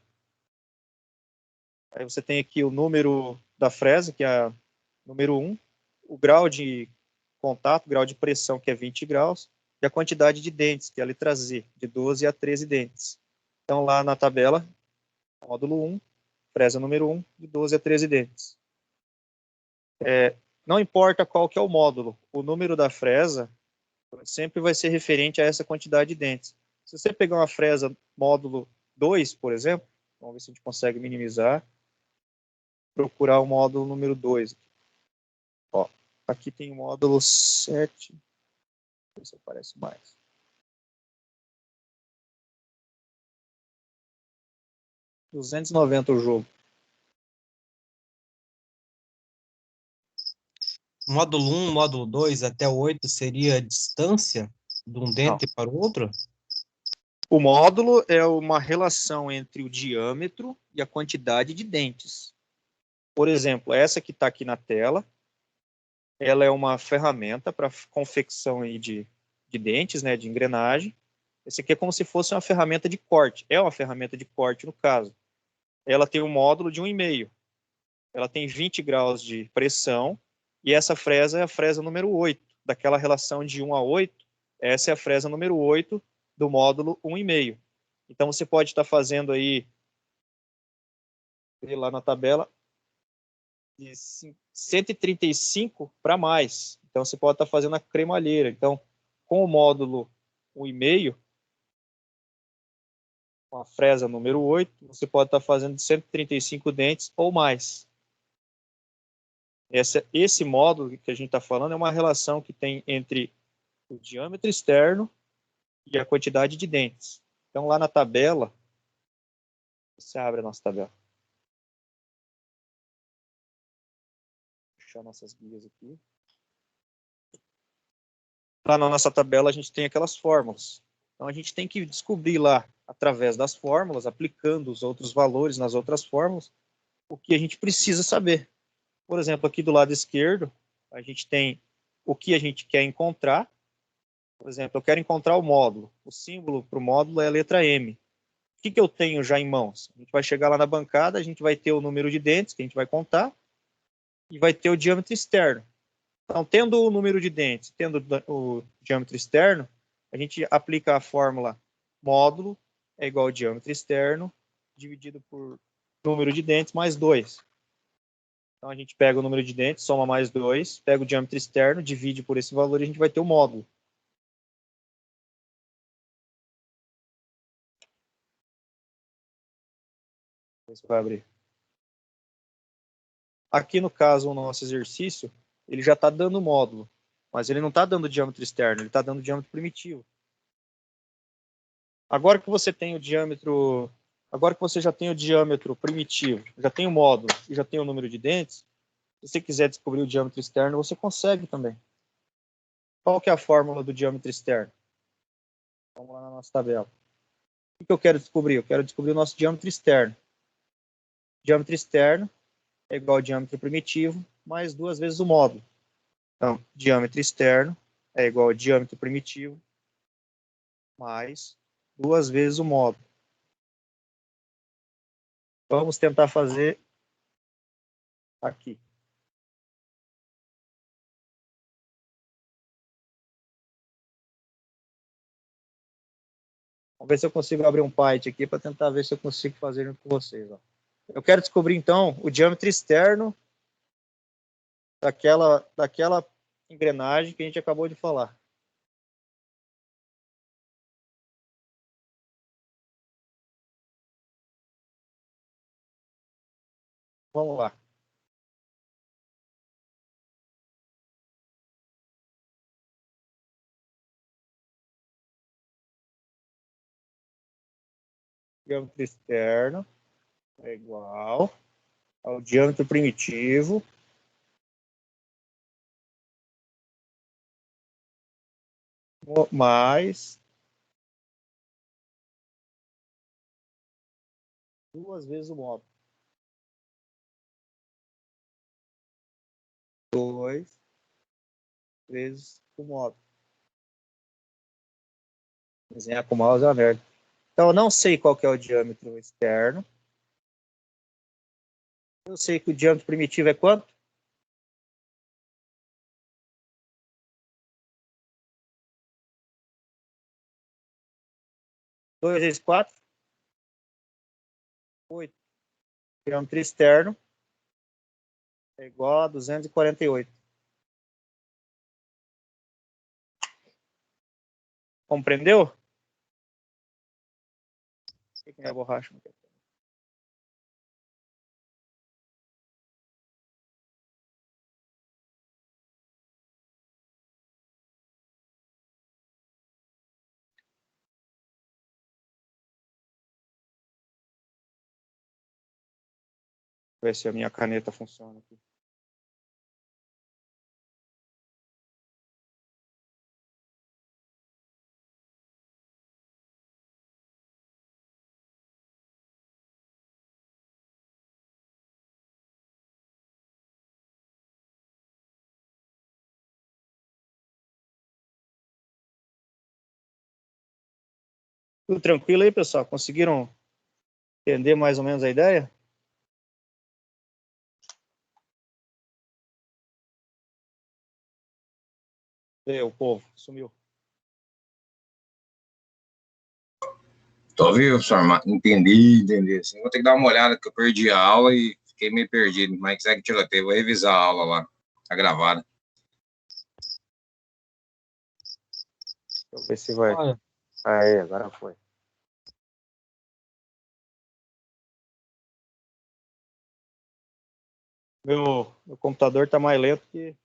Aí você tem aqui o número da fresa, que é a número 1, o grau de contato, grau de pressão, que é 20 graus, e a quantidade de dentes, que é a letra Z, de 12 a 13 dentes. Então, lá na tabela, módulo 1, fresa número 1, de 12 a 13 dentes. Não importa qual que é o módulo, o número da fresa sempre vai ser referente a essa quantidade de dentes. Se você pegar uma fresa módulo 2, por exemplo, vamos ver se a gente consegue minimizar, procurar o módulo número 2. Ó, aqui tem o módulo 7. Ver se aparece mais. R$290 o jogo. Módulo 1, módulo 2 até o 8 seria a distância de um dente para o outro? O módulo é uma relação entre o diâmetro e a quantidade de dentes. Por exemplo, essa que está aqui na tela, ela é uma ferramenta para confecção aí de dentes, né, de engrenagem. Esse aqui é como se fosse uma ferramenta de corte. É uma ferramenta de corte, no caso. Ela tem um módulo de 1,5. Ela tem 20 graus de pressão, e essa fresa é a fresa número 8. Daquela relação de 1 a 8, essa é a fresa número 8 do módulo 1,5. Então, você pode estar fazendo aí, lá na tabela, de 135 para mais. Então, você pode estar fazendo a cremalheira. Então, com o módulo 1,5, com a fresa número 8, você pode estar fazendo 135 dentes ou mais. Esse módulo que a gente está falando é uma relação que tem entre o diâmetro externo e a quantidade de dentes. Então, lá na tabela, você abre a nossa tabela. Vou fechar nossas guias aqui. Lá na nossa tabela, a gente tem aquelas fórmulas. Então, a gente tem que descobrir lá, através das fórmulas, aplicando os outros valores nas outras fórmulas, o que a gente precisa saber. Por exemplo, aqui do lado esquerdo, a gente tem o que a gente quer encontrar. Por exemplo, eu quero encontrar o módulo. O símbolo para o módulo é a letra M. que eu tenho já em mãos? A gente vai chegar lá na bancada, a gente vai ter o número de dentes, que a gente vai contar, e vai ter o diâmetro externo. Então, tendo o número de dentes, tendo o diâmetro externo, a gente aplica a fórmula módulo é igual ao diâmetro externo, dividido por número de dentes mais 2. Então, a gente pega o número de dentes, soma mais 2, pega o diâmetro externo, divide por esse valor e a gente vai ter o módulo. Você vai abrir. Aqui, no caso, o nosso exercício, ele já está dando módulo, mas ele não está dando diâmetro externo, ele está dando diâmetro primitivo. Agora que você tem o diâmetro, agora que você já tem o diâmetro primitivo, já tem o módulo e já tem o número de dentes, se você quiser descobrir o diâmetro externo, você consegue também. Qual que é a fórmula do diâmetro externo? Vamos lá na nossa tabela. O que eu quero descobrir? Eu quero descobrir o nosso diâmetro externo. Diâmetro externo é igual ao diâmetro primitivo mais 2 vezes o módulo. Então, diâmetro externo é igual ao diâmetro primitivo mais 2 vezes o módulo. Vamos tentar fazer aqui. Vamos ver se eu consigo abrir um Python aqui para tentar ver se eu consigo fazer junto com vocês. Ó. Eu quero descobrir, então, o diâmetro externo daquela engrenagem que a gente acabou de falar. Vamos lá. Diâmetro externo é igual ao diâmetro primitivo mais 2 vezes o módulo. 2 vezes o módulo. Desenhar com o mouse é uma merda. Então, eu não sei qual que é o diâmetro externo. Eu sei que o diâmetro primitivo é quanto? 2 vezes 4? 8. O diâmetro externo é igual a 248. Compreendeu? O que é a borracha? Ver se a minha caneta funciona aqui. Tudo tranquilo aí, pessoal? Conseguiram entender mais ou menos a ideia? O povo sumiu. Tô vivo, professor, entendi. Assim, vou ter que dar uma olhada, que eu perdi a aula e fiquei meio perdido. Mas segue tiroteio, vou revisar a aula lá, tá gravada. Deixa eu ver se vai. Olha, Aí, agora foi. Meu computador tá mais lento que...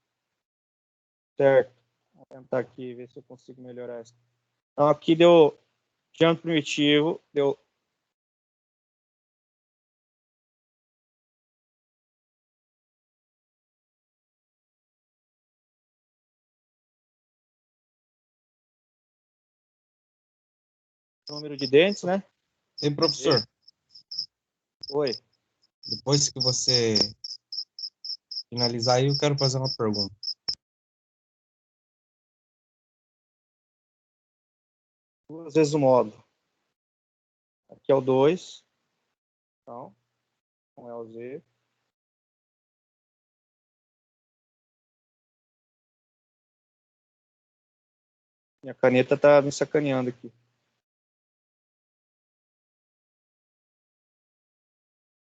Certo. Vou tentar aqui, ver se eu consigo melhorar isso. Então, aqui deu diâmetro primitivo, deu... número de dentes, né? e professor, Oi. depois que você finalizar aí, eu quero fazer uma pergunta. 2 vezes o módulo. Aqui é o 2. Então, com LZ. Minha caneta tá me sacaneando aqui.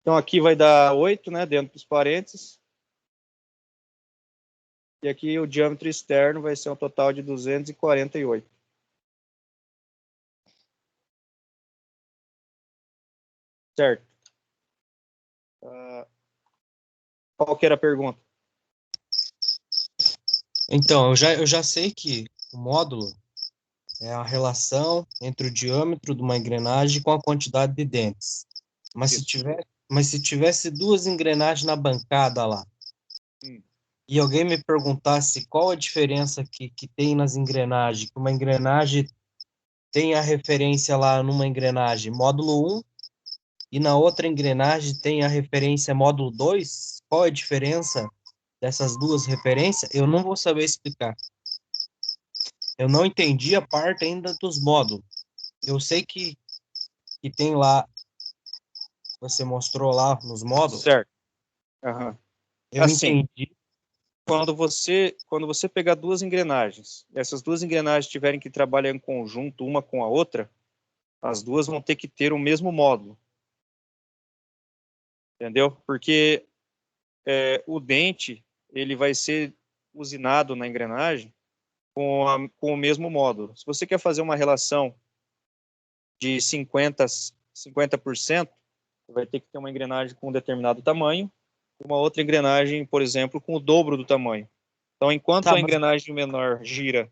Então, aqui vai dar 8, né, dentro dos parênteses. E aqui o diâmetro externo vai ser um total de 248. Certo. Qual que era a pergunta? Então, eu já sei que o módulo é a relação entre o diâmetro de uma engrenagem com a quantidade de dentes. Mas se tivesse duas engrenagens na bancada lá, e alguém me perguntasse qual a diferença que tem nas engrenagens, que uma engrenagem tem a referência lá numa engrenagem módulo 1 e na outra engrenagem tem a referência módulo 2, qual é a diferença dessas duas referências? Eu não vou saber explicar. Eu não entendi a parte ainda dos módulos. Eu sei que tem lá, você mostrou lá nos módulos. Certo. Uhum. Eu assim, entendi. Quando você pegar duas engrenagens, e essas duas engrenagens tiverem que trabalhar em conjunto uma com a outra, as duas vão ter que ter o mesmo módulo. Entendeu? Porque o dente ele vai ser usinado na engrenagem com o mesmo módulo. Se você quer fazer uma relação de 50%, vai ter que ter uma engrenagem com um determinado tamanho, uma outra engrenagem, por exemplo, com o dobro do tamanho. Então, enquanto a engrenagem menor gira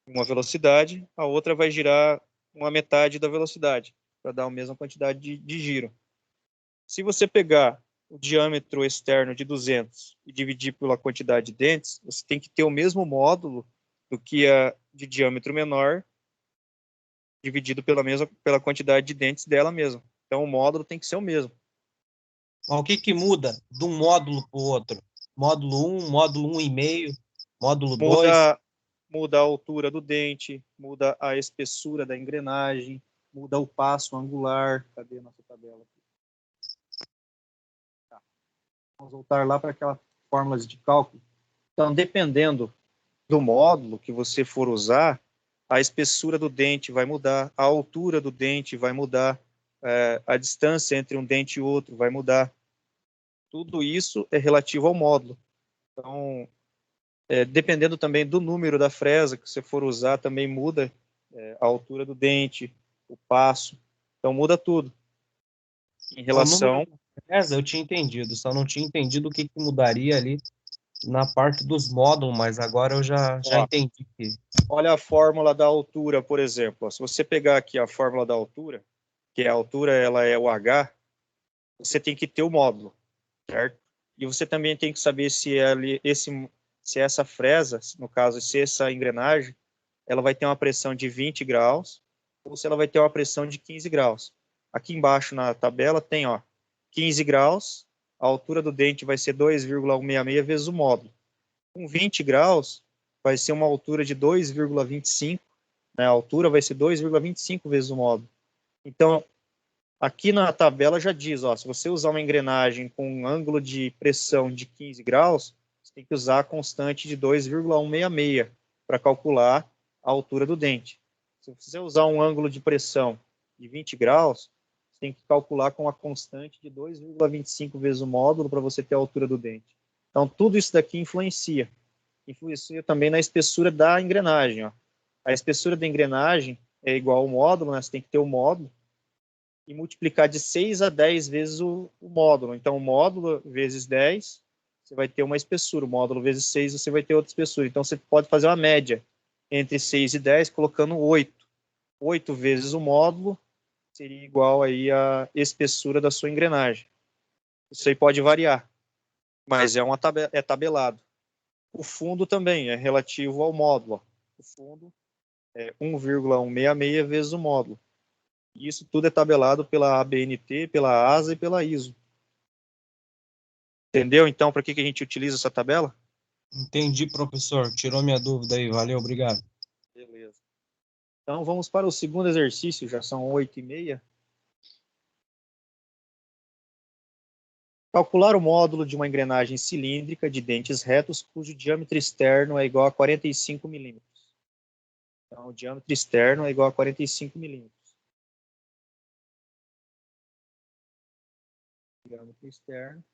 uma velocidade, a outra vai girar uma metade da velocidade, para dar a mesma quantidade de giro. Se você pegar o diâmetro externo de 200 e dividir pela quantidade de dentes, você tem que ter o mesmo módulo do que a de diâmetro menor, dividido pela quantidade de dentes dela mesma. Então, o módulo tem que ser o mesmo. O que muda de um módulo para o outro? Módulo 1, módulo 1,5, módulo 2? Muda a altura do dente, muda a espessura da engrenagem, muda o passo angular. Cadê a nossa tabela aqui? Tá. Vamos voltar lá para aquelas fórmulas de cálculo. Então, dependendo do módulo que você for usar, a espessura do dente vai mudar, a altura do dente vai mudar, a distância entre um dente e outro vai mudar. Tudo isso é relativo ao módulo. Então, dependendo também do número da fresa que você for usar, também muda a altura do dente, o passo. Então, muda tudo. Em relação... fresa eu tinha entendido, só não tinha entendido o que mudaria ali na parte dos módulos, mas agora eu já entendi. Olha a fórmula da altura, por exemplo. Se você pegar aqui a fórmula da altura, que a altura ela é o H, você tem que ter o módulo, certo? E você também tem que saber se essa fresa, no caso, se essa engrenagem, ela vai ter uma pressão de 20 graus ou se ela vai ter uma pressão de 15 graus. Aqui embaixo na tabela tem 15 graus, a altura do dente vai ser 2,166 vezes o módulo. Com 20 graus, vai ser uma altura de 2,25, né? A altura vai ser 2,25 vezes o módulo. Então, aqui na tabela já diz, se você usar uma engrenagem com um ângulo de pressão de 15 graus, você tem que usar a constante de 2,166 para calcular a altura do dente. Se você usar um ângulo de pressão de 20 graus, você tem que calcular com a constante de 2,25 vezes o módulo para você ter a altura do dente. Então, tudo isso daqui influencia. Influencia também na espessura da engrenagem. A espessura da engrenagem é igual ao módulo, né? Você tem que ter o módulo e multiplicar de 6 a 10 vezes o módulo. Então, o módulo vezes 10, você vai ter uma espessura. O módulo vezes 6, você vai ter outra espessura. Então, você pode fazer uma média entre 6 e 10, colocando 8. 8 vezes o módulo seria igual aí a espessura da sua engrenagem. Isso aí pode variar, mas é tabelado. O fundo também é relativo ao módulo. O fundo é 1,166 vezes o módulo. Isso tudo é tabelado pela ABNT, pela ASA e pela ISO. Entendeu, então, para que a gente utiliza essa tabela? Entendi, professor. Tirou minha dúvida aí. Valeu, obrigado. Beleza. Então, vamos para o segundo exercício. Já são 8h30. Calcular o módulo de uma engrenagem cilíndrica de dentes retos cujo diâmetro externo é igual a 45 milímetros. Então, o diâmetro externo é igual a 45 milímetros. Diâmetro externo.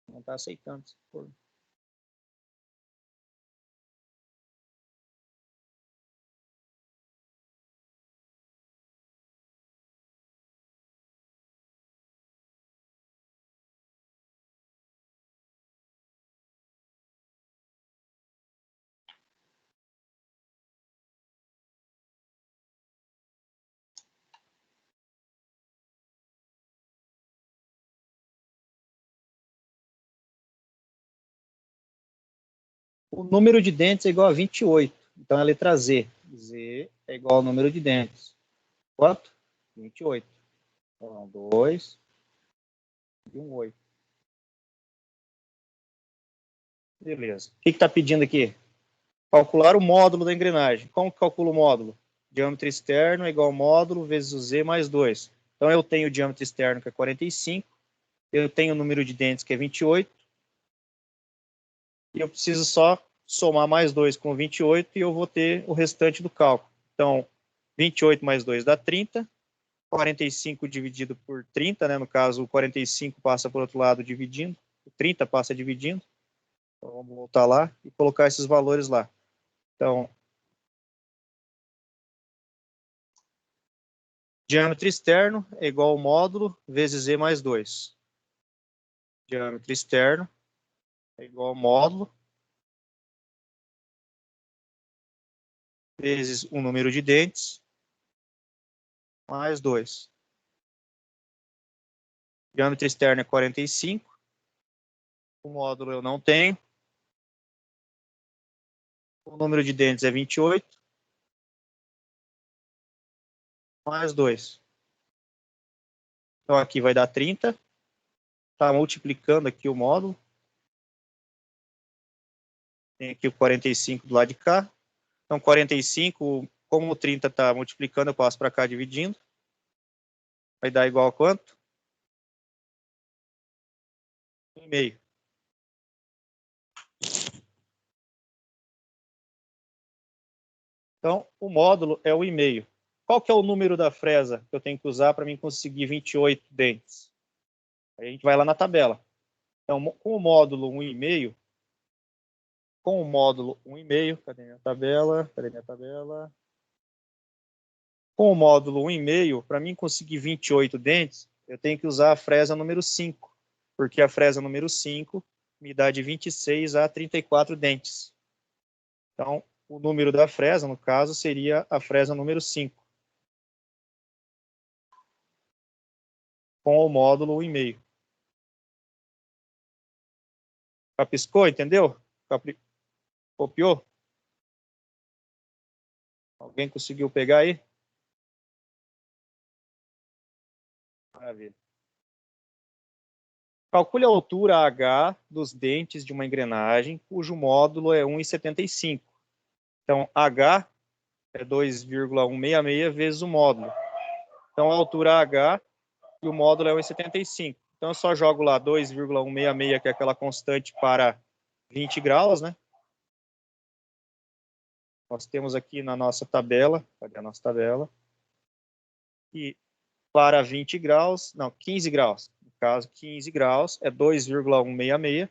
Não está aceitando. Se for. O número de dentes é igual a 28. Então, é a letra Z. Z é igual ao número de dentes. Quanto? 28. Então, 2 e 1, 8. Beleza. O que está pedindo aqui? Calcular o módulo da engrenagem. Como que calcula o módulo? Diâmetro externo é igual ao módulo vezes o Z mais 2. Então, eu tenho o diâmetro externo, que é 45. Eu tenho o número de dentes, que é 28. E eu preciso só somar mais 2 com 28 e eu vou ter o restante do cálculo. Então, 28 mais 2 dá 30. 45 dividido por 30, né? No caso, o 45 passa para o outro lado dividindo. O 30 passa dividindo. Então, vamos voltar lá e colocar esses valores lá. Então, diâmetro externo é igual ao módulo vezes Z mais 2. Diâmetro externo é igual ao módulo vezes o número de dentes mais 2. Diâmetro externo é 45. O módulo eu não tenho. O número de dentes é 28. Mais 2. Então, aqui vai dar 30. Está multiplicando aqui o módulo. Tem aqui o 45 do lado de cá. Então, 45, como o 30 está multiplicando, eu passo para cá dividindo. Vai dar igual a quanto? 1,5. Então, o módulo é o 1,5. Qual que é o número da fresa que eu tenho que usar para mim conseguir 28 dentes? Aí a gente vai lá na tabela. Então, com o módulo 1,5, cadê minha tabela? Com o módulo 1,5, para mim conseguir 28 dentes, eu tenho que usar a fresa número 5, porque a fresa número 5 me dá de 26 a 34 dentes. Então, o número da fresa, no caso, seria a fresa número 5. Com o módulo 1,5. Capiscou, entendeu? Copiou? Alguém conseguiu pegar aí? Maravilha. Calcule a altura H dos dentes de uma engrenagem, cujo módulo é 1,75. Então, H é 2,166 vezes o módulo. Então, a altura H e o módulo é 1,75. Então, eu só jogo lá 2,166, que é aquela constante para 20 graus, né? Nós temos aqui na nossa tabela, cadê a nossa tabela? E para 20 graus, não, 15 graus. No caso, 15 graus é 2,166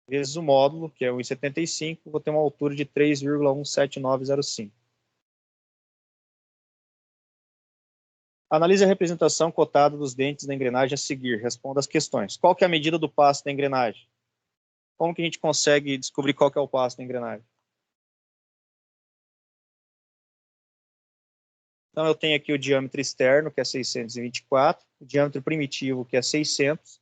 vezes o módulo, que é 1,75, vou ter uma altura de 3,17905. Analise a representação cotada dos dentes da engrenagem a seguir. Responda as questões. Qual que é a medida do passo da engrenagem? Como que a gente consegue descobrir qual que é o passo da engrenagem? Então, eu tenho aqui o diâmetro externo, que é 624, o diâmetro primitivo, que é 600,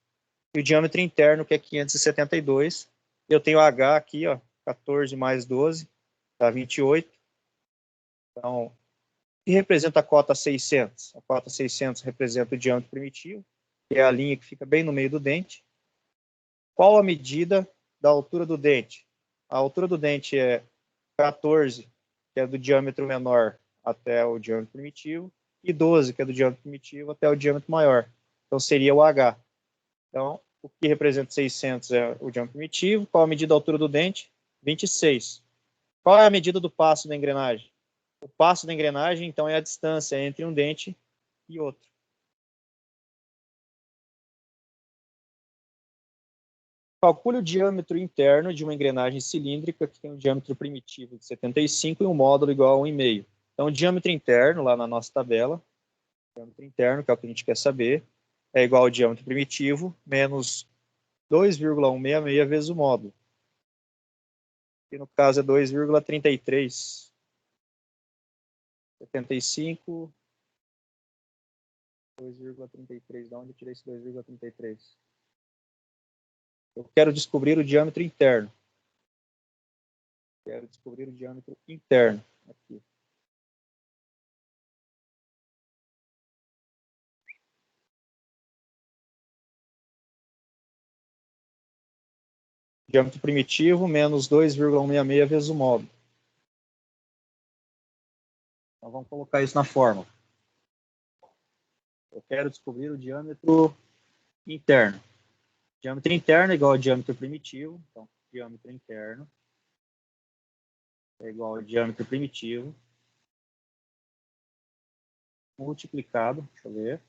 e o diâmetro interno, que é 572. Eu tenho H aqui, ó, 14 mais 12, dá 28. Então, o que representa a cota 600? A cota 600 representa o diâmetro primitivo, que é a linha que fica bem no meio do dente. Qual a medida da altura do dente? A altura do dente é 14, que é do diâmetro menor até o diâmetro primitivo, e 12, que é do diâmetro primitivo, até o diâmetro maior. Então, seria o H. Então, o que representa 600 é o diâmetro primitivo. Qual a medida da altura do dente? 26. Qual é a medida do passo da engrenagem? O passo da engrenagem, então, é a distância entre um dente e outro. Calcule o diâmetro interno de uma engrenagem cilíndrica que tem um diâmetro primitivo de 75 e um módulo igual a 1,5. Então, o diâmetro interno, lá na nossa tabela, o diâmetro interno, que é o que a gente quer saber, é igual ao diâmetro primitivo menos 2,166 vezes o módulo. Que no caso é 2,33. 75, 2,33. De onde eu tirei esse 2,33? Eu quero descobrir o diâmetro interno. Quero descobrir o diâmetro interno. Aqui. Diâmetro primitivo menos 2,166 vezes o módulo. Então, vamos colocar isso na fórmula. Eu quero descobrir o diâmetro interno. Diâmetro interno é igual ao diâmetro primitivo. Então, diâmetro interno é igual ao diâmetro primitivo multiplicado, deixa eu ver,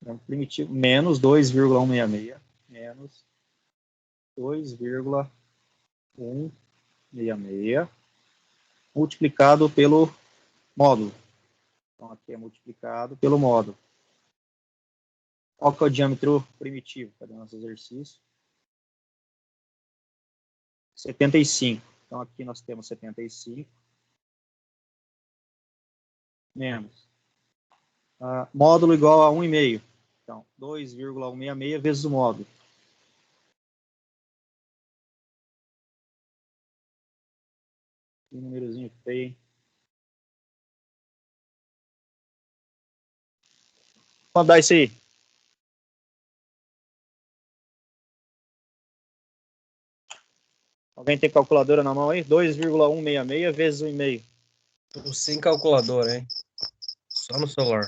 diâmetro primitivo menos 2,166 menos 2,166 multiplicado pelo módulo. Então, aqui é multiplicado pelo módulo. Qual que é o diâmetro primitivo? Cadê o nosso exercício? 75. Então, aqui nós temos 75 menos. Módulo igual a 1,5. Então, 2,166 vezes o módulo. Que númerozinho feio, hein? Vamos dar isso aí. Alguém tem calculadora na mão aí? 2,166 vezes 1,5. Tô sem calculadora, hein? Só no celular.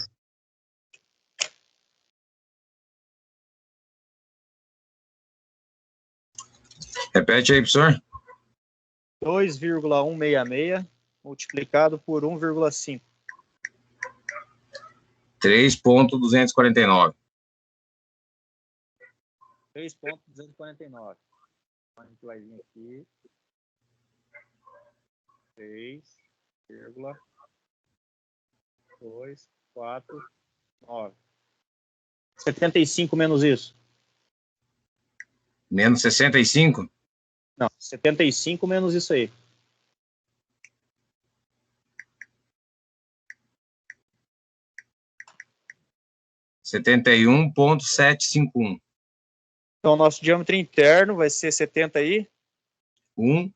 Repete aí, professor. 2,166 multiplicado por 1,5. 3,249. 3,249. A gente vai vir aqui. 3,249. 75 menos isso. Menos 65? Não, 75 menos isso aí. Setenta e 71,751. Então, nosso diâmetro interno vai ser 71,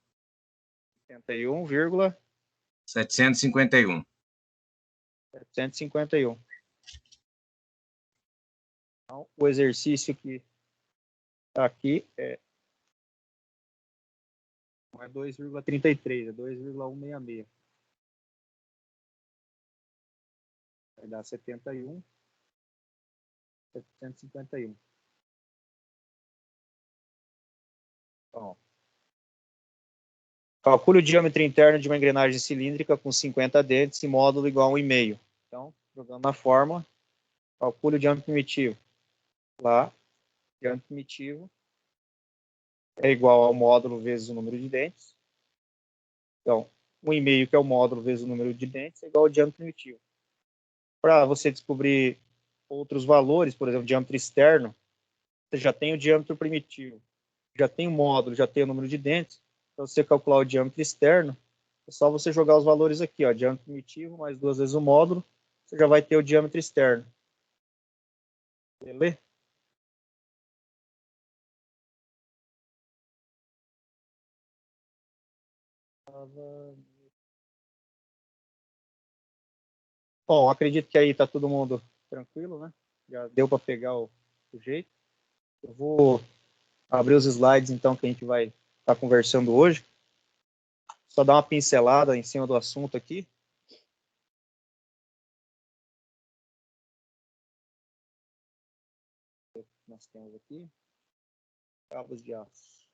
751. 751. Então, o exercício que está aqui não é 2,33, é 2,166. Vai dar 71, 751. Então, calcule o diâmetro interno de uma engrenagem cilíndrica com 50 dentes e módulo igual a 1,5. Então, jogando na fórmula, calcule o diâmetro primitivo. Lá, diâmetro primitivo é igual ao módulo vezes o número de dentes. Então, 1,5, que é o módulo vezes o número de dentes, é igual ao diâmetro primitivo. Para você descobrir outros valores, por exemplo, diâmetro externo, você já tem o diâmetro primitivo, já tem o módulo, já tem o número de dentes. Para você calcular o diâmetro externo, é só você jogar os valores aqui, ó, diâmetro primitivo mais 2 vezes o módulo, você já vai ter o diâmetro externo. Beleza? Bom, acredito que aí está todo mundo tranquilo, né? Já deu para pegar o jeito. Eu vou abrir os slides, então, que a gente vai estar conversando hoje. Só dar uma pincelada em cima do assunto aqui. nós temos aqui? Cabos de aço.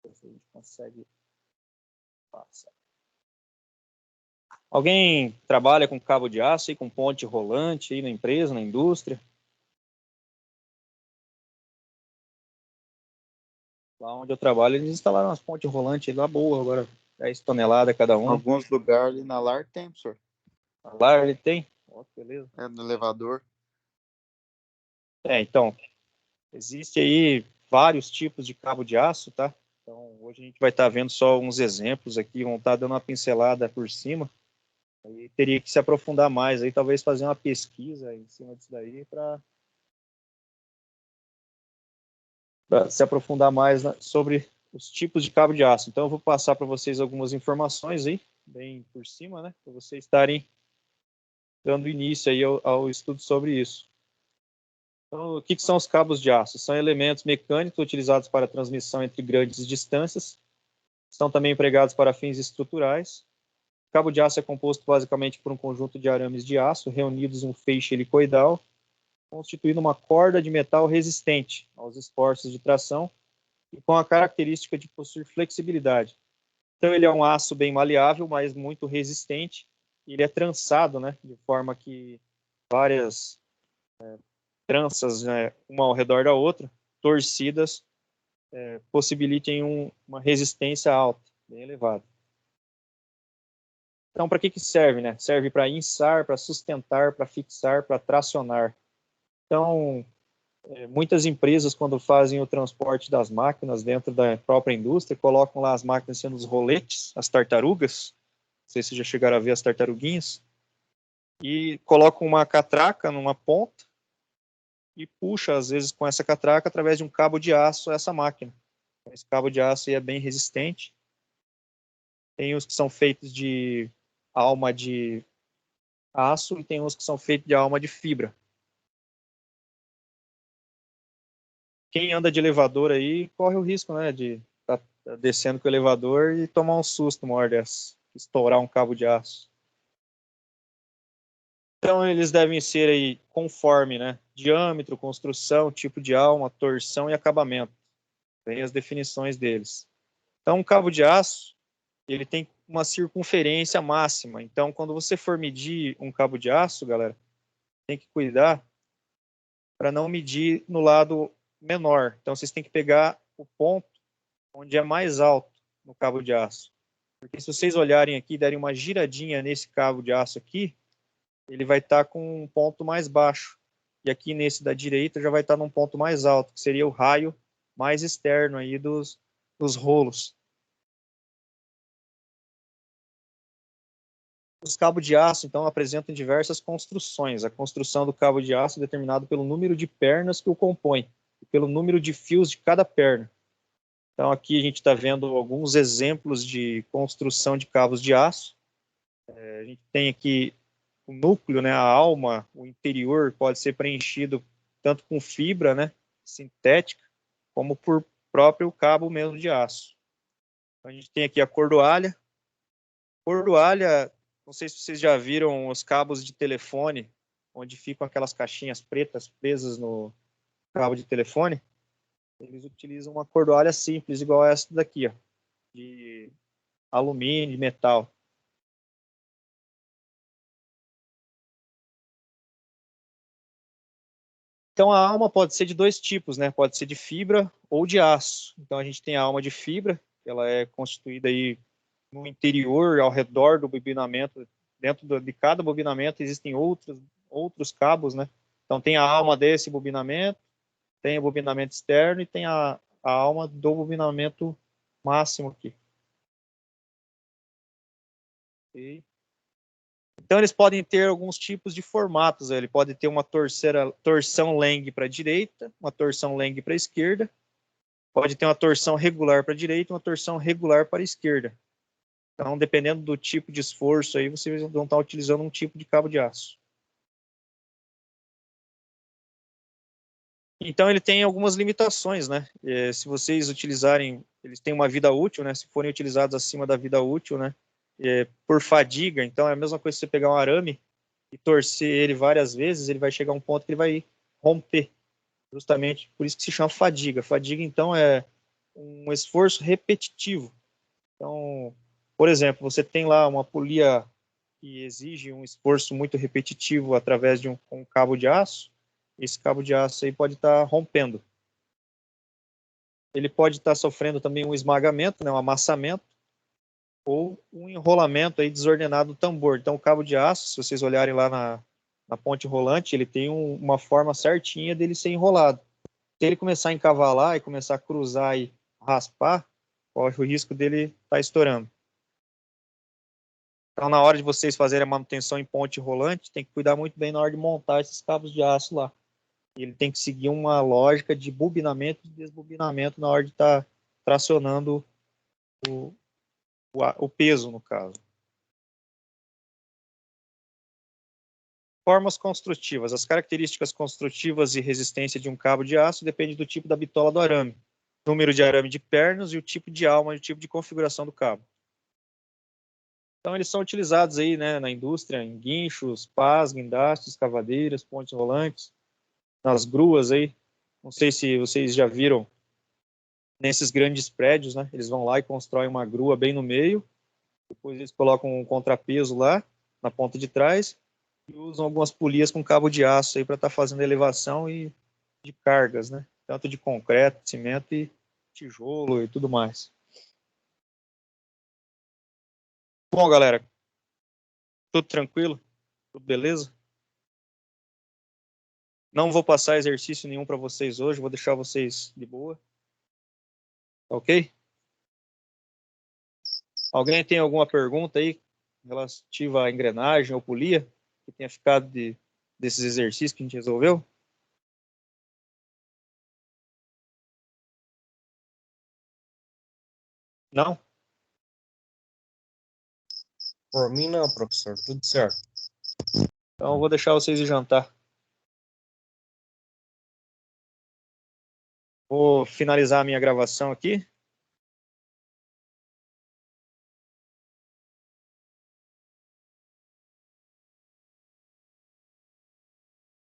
Ver se a gente consegue passar. Alguém trabalha com cabo de aço e com ponte rolante aí na empresa, na indústria? Lá onde eu trabalho, eles instalaram umas pontes rolantes lá boa, agora 10 toneladas cada uma. Alguns lugares ali na LAR tem, professor. Lá ele tem? Ó, beleza. É, no elevador. Então, existe aí vários tipos de cabo de aço, tá? Então, hoje a gente vai estar vendo só uns exemplos aqui, vão estar dando uma pincelada por cima. Aí teria que se aprofundar mais, aí talvez fazer uma pesquisa em cima disso daí para se aprofundar mais sobre os tipos de cabo de aço. Então, eu vou passar para vocês algumas informações aí, bem por cima, né? Para vocês estarem dando início aí ao estudo sobre isso. Então, o que são os cabos de aço? São elementos mecânicos utilizados para transmissão entre grandes distâncias. São também empregados para fins estruturais. O cabo de aço é composto basicamente por um conjunto de arames de aço reunidos em um feixe helicoidal, constituindo uma corda de metal resistente aos esforços de tração e com a característica de possuir flexibilidade. Então, ele é um aço bem maleável, mas muito resistente. Ele é trançado, né, de forma que várias tranças, né, uma ao redor da outra, torcidas, possibilitem uma resistência alta, bem elevada. Então, para que serve, né? Serve para içar, para sustentar, para fixar, para tracionar. Então, muitas empresas, quando fazem o transporte das máquinas dentro da própria indústria, colocam lá as máquinas sendo os roletes, as tartarugas. Não sei se já chegaram a ver as tartaruguinhas. E colocam uma catraca numa ponta e puxa, às vezes, com essa catraca, através de um cabo de aço, essa máquina. Esse cabo de aço aí é bem resistente. Tem os que são feitos de alma de aço e tem uns que são feitos de alma de fibra. Quem anda de elevador aí corre o risco, né, de estar descendo com o elevador e tomar um susto uma hora dessa, estourar um cabo de aço. Então, eles devem ser aí conforme, né, diâmetro, construção, tipo de alma, torção e acabamento. Tem as definições deles. Então, um cabo de aço, ele tem uma circunferência máxima. Então, quando você for medir um cabo de aço, galera, tem que cuidar para não medir no lado menor. Então, vocês têm que pegar o ponto onde é mais alto no cabo de aço. Porque se vocês olharem aqui e derem uma giradinha nesse cabo de aço aqui, ele vai estar com um ponto mais baixo. E aqui nesse da direita já vai estar num ponto mais alto, que seria o raio mais externo aí dos rolos. Os cabos de aço, então, apresentam diversas construções. A construção do cabo de aço é determinada pelo número de pernas que o compõem e pelo número de fios de cada perna. Então, aqui a gente está vendo alguns exemplos de construção de cabos de aço. A gente tem aqui o núcleo, né, a alma, o interior pode ser preenchido tanto com fibra, né, sintética, como por próprio cabo mesmo de aço. Então, a gente tem aqui a cordoalha. Cordoalha, não sei se vocês já viram os cabos de telefone, onde ficam aquelas caixinhas pretas presas no cabo de telefone. Eles utilizam uma cordoalha simples, igual essa daqui, ó, de alumínio, de metal. Então, a alma pode ser de dois tipos, né? Pode ser de fibra ou de aço. Então, a gente tem a alma de fibra, ela é constituída aí no interior, ao redor do bobinamento. Dentro de cada bobinamento existem outros cabos, né? Então, tem a alma desse bobinamento, tem o bobinamento externo e tem a alma do bobinamento máximo aqui. Okay. Então, eles podem ter alguns tipos de formatos. Ele pode ter uma torção Lang para a direita, uma torção Lang para a esquerda. Pode ter uma torção regular para a direita e uma torção regular para a esquerda. Então, dependendo do tipo de esforço, aí vocês vão estar utilizando um tipo de cabo de aço. Então ele tem algumas limitações, né? Se vocês utilizarem, eles têm uma vida útil, né? Se forem utilizados acima da vida útil, né? Por fadiga, então é a mesma coisa que você pegar um arame e torcer ele várias vezes, ele vai chegar a um ponto que ele vai romper. Justamente por isso que se chama fadiga. Fadiga, então, é um esforço repetitivo. Então, por exemplo, você tem lá uma polia que exige um esforço muito repetitivo através de um cabo de aço. Esse cabo de aço aí pode estar rompendo. Ele pode estar sofrendo também um esmagamento, né, um amassamento, ou um enrolamento aí desordenado do tambor. Então, o cabo de aço, se vocês olharem lá na ponte rolante, ele tem uma forma certinha dele ser enrolado. Se ele começar a encavalar e começar a cruzar e raspar, corre o risco dele estar estourando. Então, na hora de vocês fazerem a manutenção em ponte rolante, tem que cuidar muito bem na hora de montar esses cabos de aço lá. Ele tem que seguir uma lógica de bobinamento e desbobinamento na hora de estar tracionando o peso, no caso. Formas construtivas. As características construtivas e resistência de um cabo de aço dependem do tipo da bitola do arame, número de arame de pernas e o tipo de alma e o tipo de configuração do cabo. Então, eles são utilizados aí, né, na indústria, em guinchos, pás, guindastes, cavadeiras, pontes rolantes, nas gruas aí. Não sei se vocês já viram nesses grandes prédios, né? Eles vão lá e constroem uma grua bem no meio, depois eles colocam um contrapeso lá na ponta de trás e usam algumas polias com cabo de aço aí para estar fazendo elevação e de cargas, né? Tanto de concreto, cimento e tijolo e tudo mais. Bom, galera, tudo tranquilo? Tudo beleza? Não vou passar exercício nenhum para vocês hoje, vou deixar vocês de boa. Ok? Alguém tem alguma pergunta aí relativa à engrenagem ou polia que tenha ficado desses exercícios que a gente resolveu? Não? Por mim não, professor, tudo certo. Então eu vou deixar vocês ir jantar. Vou finalizar a minha gravação aqui.